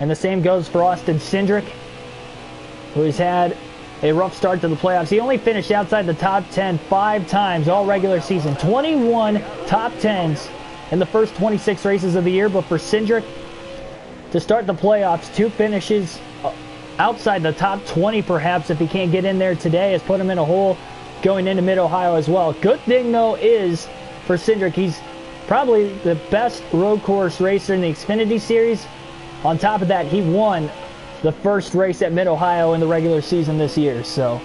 And the same goes for Austin Cindric, who has had a rough start to the playoffs. He only finished outside the top 10 5 times all regular season. 21 top 10s in the first 26 races of the year. But for Cindric to start the playoffs, 2 finishes outside the top 20 perhaps, if he can't get in there today, has put him in a hole going into Mid-Ohio as well. Good thing, though, is for Cindric, he's probably the best road course racer in the Xfinity Series. On top of that, he won the first race at Mid-Ohio in the regular season this year, so.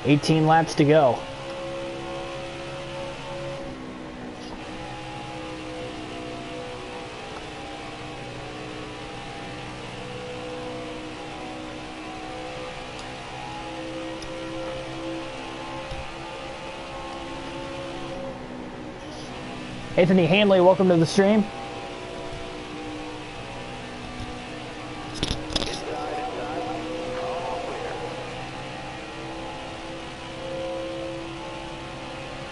$18 laps to go. Anthony Hamley, welcome to the stream.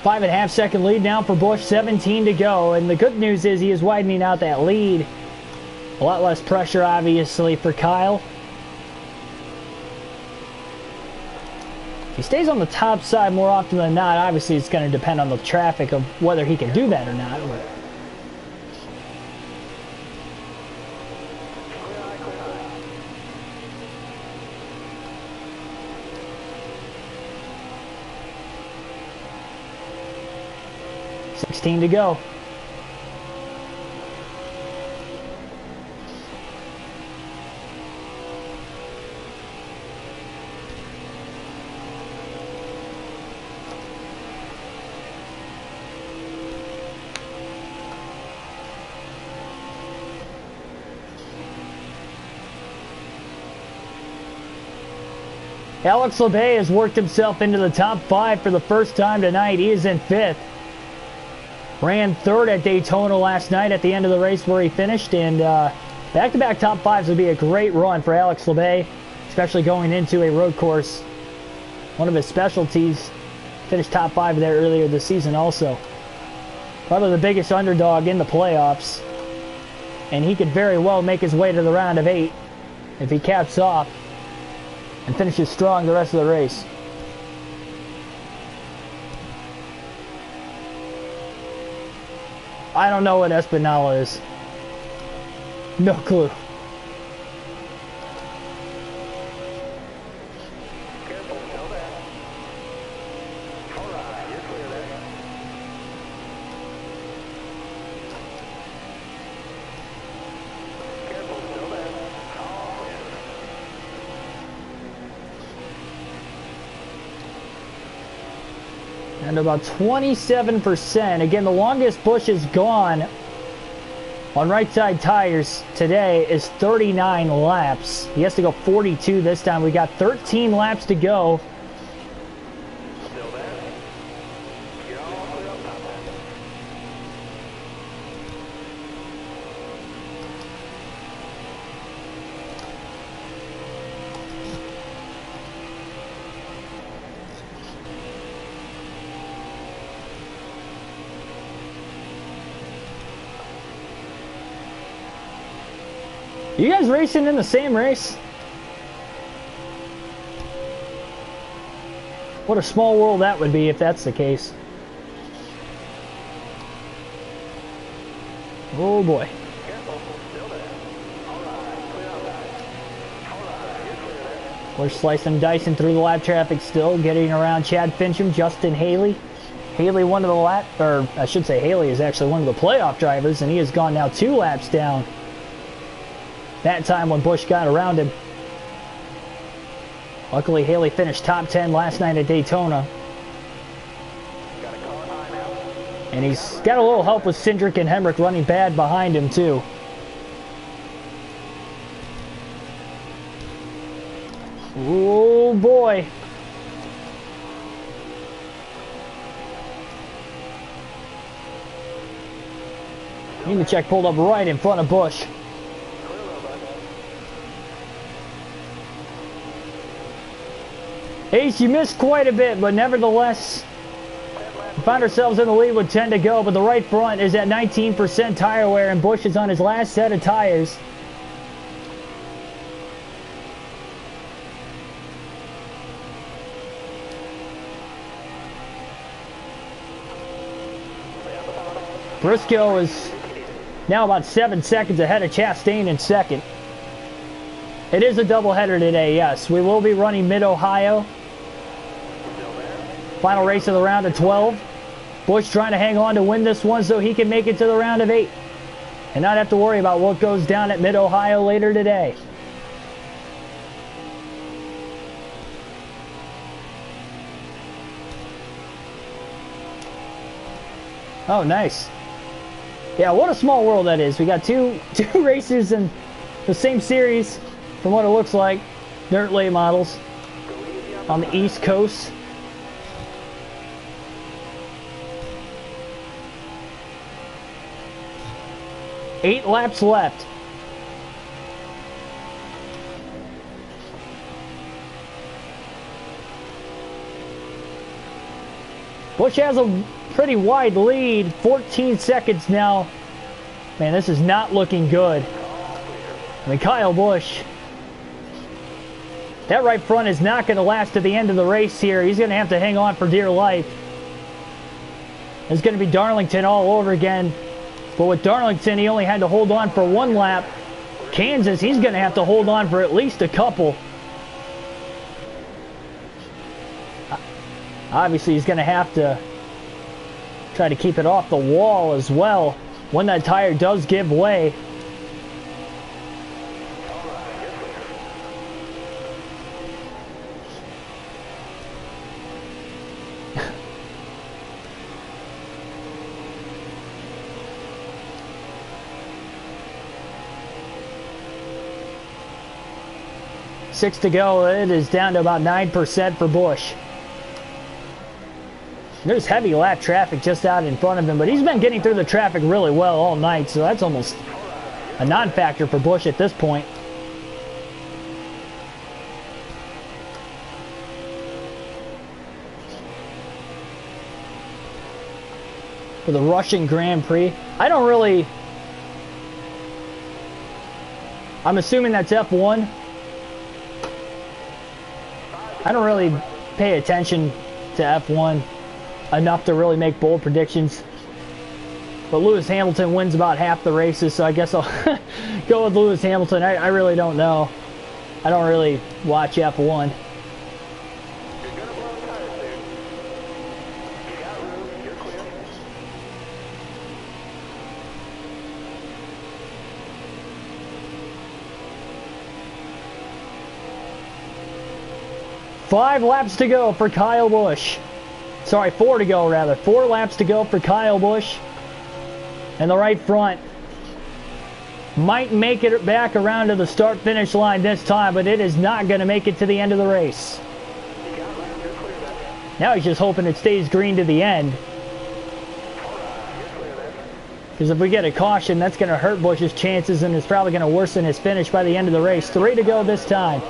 Five and a half second lead now for Busch, 17 to go. And the good news is he is widening out that lead. A lot less pressure, obviously, for Kyle. If he stays on the top side more often than not, obviously it's going to depend on the traffic of whether he can do that or not. $16 to go. Alex Labbe has worked himself into the top 5 for the first time tonight. He is in 5th. Ran 3rd at Daytona last night at the end of the race where he finished. And back-to-back top 5s would be a great run for Alex Labbe, especially going into a road course. One of his specialties. Finished top 5 there earlier this season also. Probably the biggest underdog in the playoffs. And he could very well make his way to the round of 8 if he caps off and finishes strong the rest of the race. I don't know what Espinala is. No clue. Careful, still there. All right, you're clear there. Careful, still there. All clear. And about 27%. Again, the longest Busch has gone on right side tires today is 39 laps. He has to go 42 this time. We got 13 laps to go. Still there. You're all clear up top there. You guys racing in the same race? What a small world that would be if that's the case. Oh boy. Careful, still there. All We're slicing and dicing through the lap traffic still, getting around Chad Fincham, Justin Haley. Haley, one of the lap, or I should say Haley is actually one of the playoff drivers, and he has gone now 2 laps down. That time when Busch got around him. Luckily, Haley finished top 10 last night at Daytona. And he's got a little help with Cindric and Hemrick running bad behind him, too. Oh, boy. Nemechek pulled up right in front of Busch. Ace, you missed quite a bit, but nevertheless, we find ourselves in the lead with 10 to go, but the right front is at 19% tire wear, and Busch is on his last set of tires. Briscoe is now about 7 seconds ahead of Chastain in second. It is a doubleheader today, yes. We will be running Mid-Ohio. Final race of the round of 12. Busch trying to hang on to win this one so he can make it to the round of 8. And not have to worry about what goes down at Mid-Ohio later today. Oh, nice. Yeah, what a small world that is. We got two racers in the same series, from what it looks like. Dirt late models on the East Coast. Eight laps left. Busch has a pretty wide lead, 14 seconds now. Man, this is not looking good. I mean, Kyle Busch, that right front is not going to last to the end of the race here. He's going to have to hang on for dear life. It's going to be Darlington all over again. But with Darlington, he only had to hold on for 1 lap. Kansas, he's going to have to hold on for at least a couple. Obviously, he's going to have to try to keep it off the wall as well when that tire does give way. Six to go. It is down to about 9% for Busch. There's heavy lap traffic just out in front of him, but he's been getting through the traffic really well all night, so that's almost a non-factor for Busch at this point. For the Russian Grand Prix, I'm assuming that's F1. I don't really pay attention to F1 enough to really make bold predictions. But Lewis Hamilton wins about half the races, so I guess I'll go with Lewis Hamilton. I really don't know. I don't really watch F1. Five laps to go for Kyle Busch. Sorry, 4 to go rather. 4 laps to go for Kyle Busch. And the right front might make it back around to the start-finish line this time, but it is not going to make it to the end of the race. Now he's just hoping it stays green to the end. Because if we get a caution, that's going to hurt Busch's chances, and it's probably going to worsen his finish by the end of the race. 3 to go this time.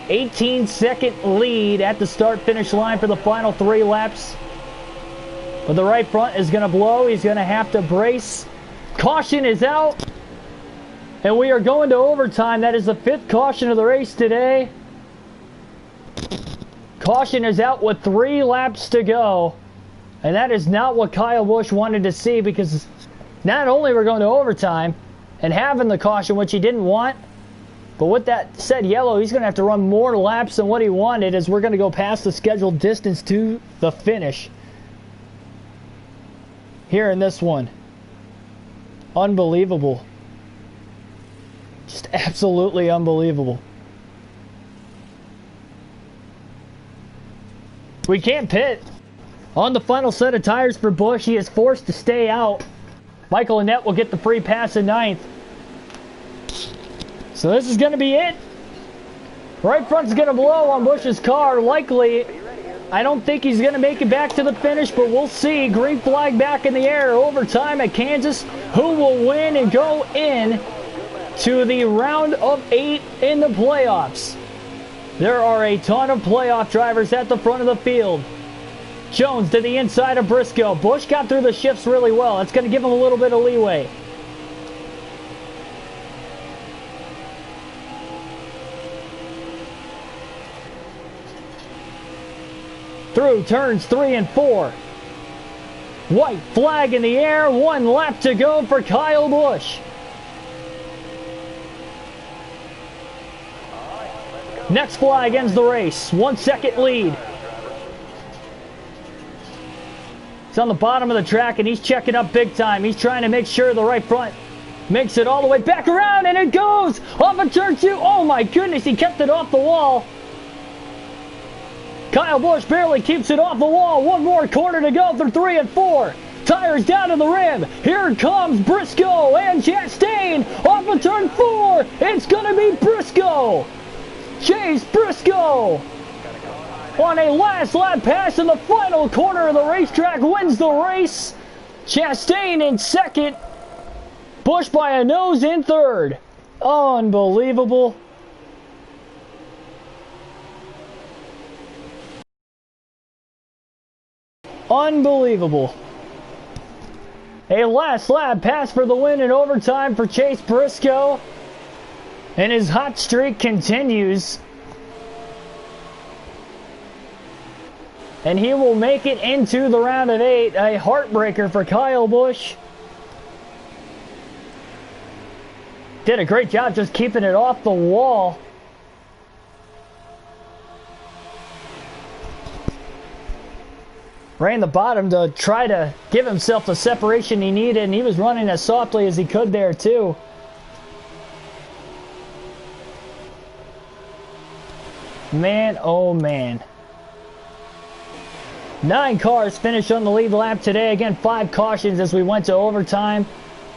18-second lead at the start-finish line for the final 3 laps. But the right front is going to blow. He's going to have to brace. Caution is out. And we are going to overtime. That is the 5th caution of the race today. Caution is out with 3 laps to go. And that is not what Kyle Busch wanted to see, because not only we're going to overtime and having the caution, which he didn't want, But with that said, yellow, he's going to have to run more laps than what he wanted as we're going to go past the scheduled distance to the finish. Here in this one. Unbelievable. Just absolutely unbelievable. We can't pit. On the final set of tires for Busch, he is forced to stay out. Michael Annett will get the free pass in 9th. So this is going to be it. Right front's going to blow on Busch's car. Likely, I don't think he's going to make it back to the finish, but we'll see. Green flag back in the air. Overtime at Kansas. Who will win and go in to the round of 8 in the playoffs? There are a ton of playoff drivers at the front of the field. Jones to the inside of Briscoe. Busch got through the shifts really well. That's going to give him a little bit of leeway. Through turns 3 and 4. White flag in the air. 1 lap to go for Kyle Busch. Next flag ends the race. 1 second lead. He's on the bottom of the track and he's checking up big time. He's trying to make sure the right front makes it all the way back around, and it goes off of turn 2. Oh my goodness, he kept it off the wall. Kyle Busch barely keeps it off the wall. 1 more corner to go through 3 and 4. Tires down to the rim. Here comes Briscoe and Chastain off of turn 4. It's going to be Briscoe. Chase Briscoe on a last lap pass in the final corner of the racetrack wins the race. Chastain in 2nd. Busch by a nose in 3rd. Unbelievable. Unbelievable. A last lap pass for the win in overtime for Chase Briscoe. And his hot streak continues. And he will make it into the round of 8. A heartbreaker for Kyle Busch. Did a great job just keeping it off the wall. Ran the bottom to try to give himself the separation he needed, and he was running as softly as he could there too. Man, oh man. 9 cars finished on the lead lap today. Again, 5 cautions as we went to overtime.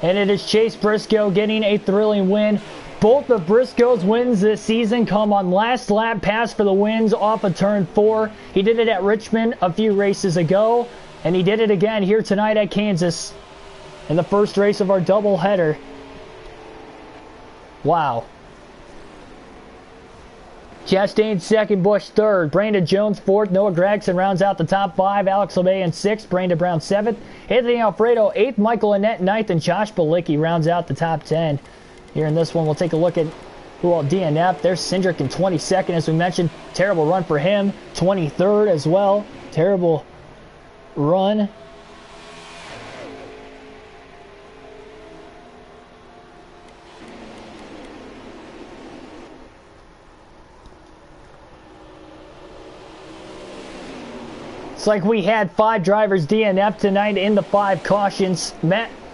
And it is Chase Briscoe getting a thrilling win. Both of Briscoe's wins this season come on last lap pass for the wins off of turn 4. He did it at Richmond a few races ago, and he did it again here tonight at Kansas in the first race of our doubleheader. Wow. Chastain 2nd, Busch 3rd, Brandon Jones 4th, Noah Gragson rounds out the top 5, Alex LeMay in 6th, Brandon Brown 7th, Anthony Alfredo 8th, Michael Annett 9th, and Josh Bilicki rounds out the top 10. Here in this one, we'll take a look at who all DNF. There's Cindric in 22nd, as we mentioned. Terrible run for him. 23rd as well. Terrible run. It's like we had 5 drivers DNF tonight in the 5 cautions.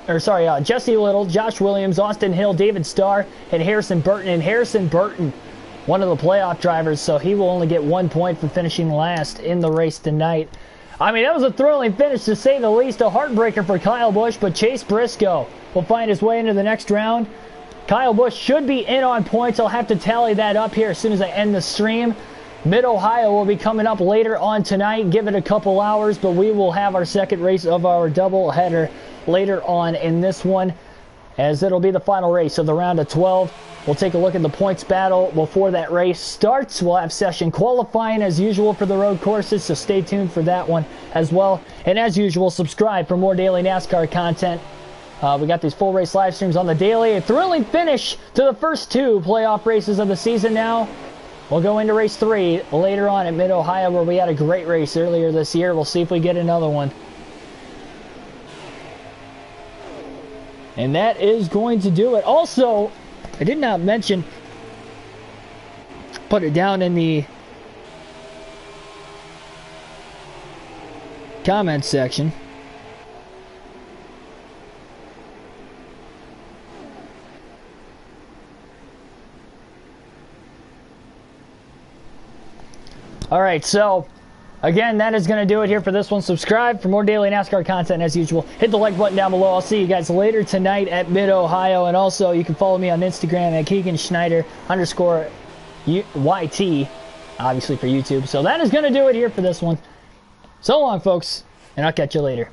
Jesse Little, Josh Williams, Austin Hill, David Starr, and Harrison Burton. And Harrison Burton, one of the playoff drivers, so he will only get 1 point for finishing last in the race tonight. I mean, that was a thrilling finish to say the least. A heartbreaker for Kyle Busch, but Chase Briscoe will find his way into the next round. Kyle Busch should be in on points. I'll have to tally that up here as soon as I end the stream. Mid-Ohio will be coming up later on tonight. Give it a couple hours, but we will have our second race of our doubleheader later on in this one, as it'll be the final race of the round of 12. We'll take a look at the points battle before that race starts. We'll have session qualifying as usual for the road courses, so stay tuned for that one as well. And as usual, subscribe for more daily NASCAR content. We got these full race live streams on the daily. A thrilling finish to the first 2 playoff races of the season now. We'll go into race 3 later on at Mid-Ohio, where we had a great race earlier this year. We'll see if we get another one. And that is going to do it. Also, I did not mention, put it down in the comment section. All right, so again, that is going to do it here for this one. Subscribe for more daily NASCAR content as usual. Hit the like button down below. I'll see you guys later tonight at Mid-Ohio. And also, you can follow me on Instagram at KeeganSchneider_YT, obviously for YouTube. So that is going to do it here for this one. So long, folks, and I'll catch you later.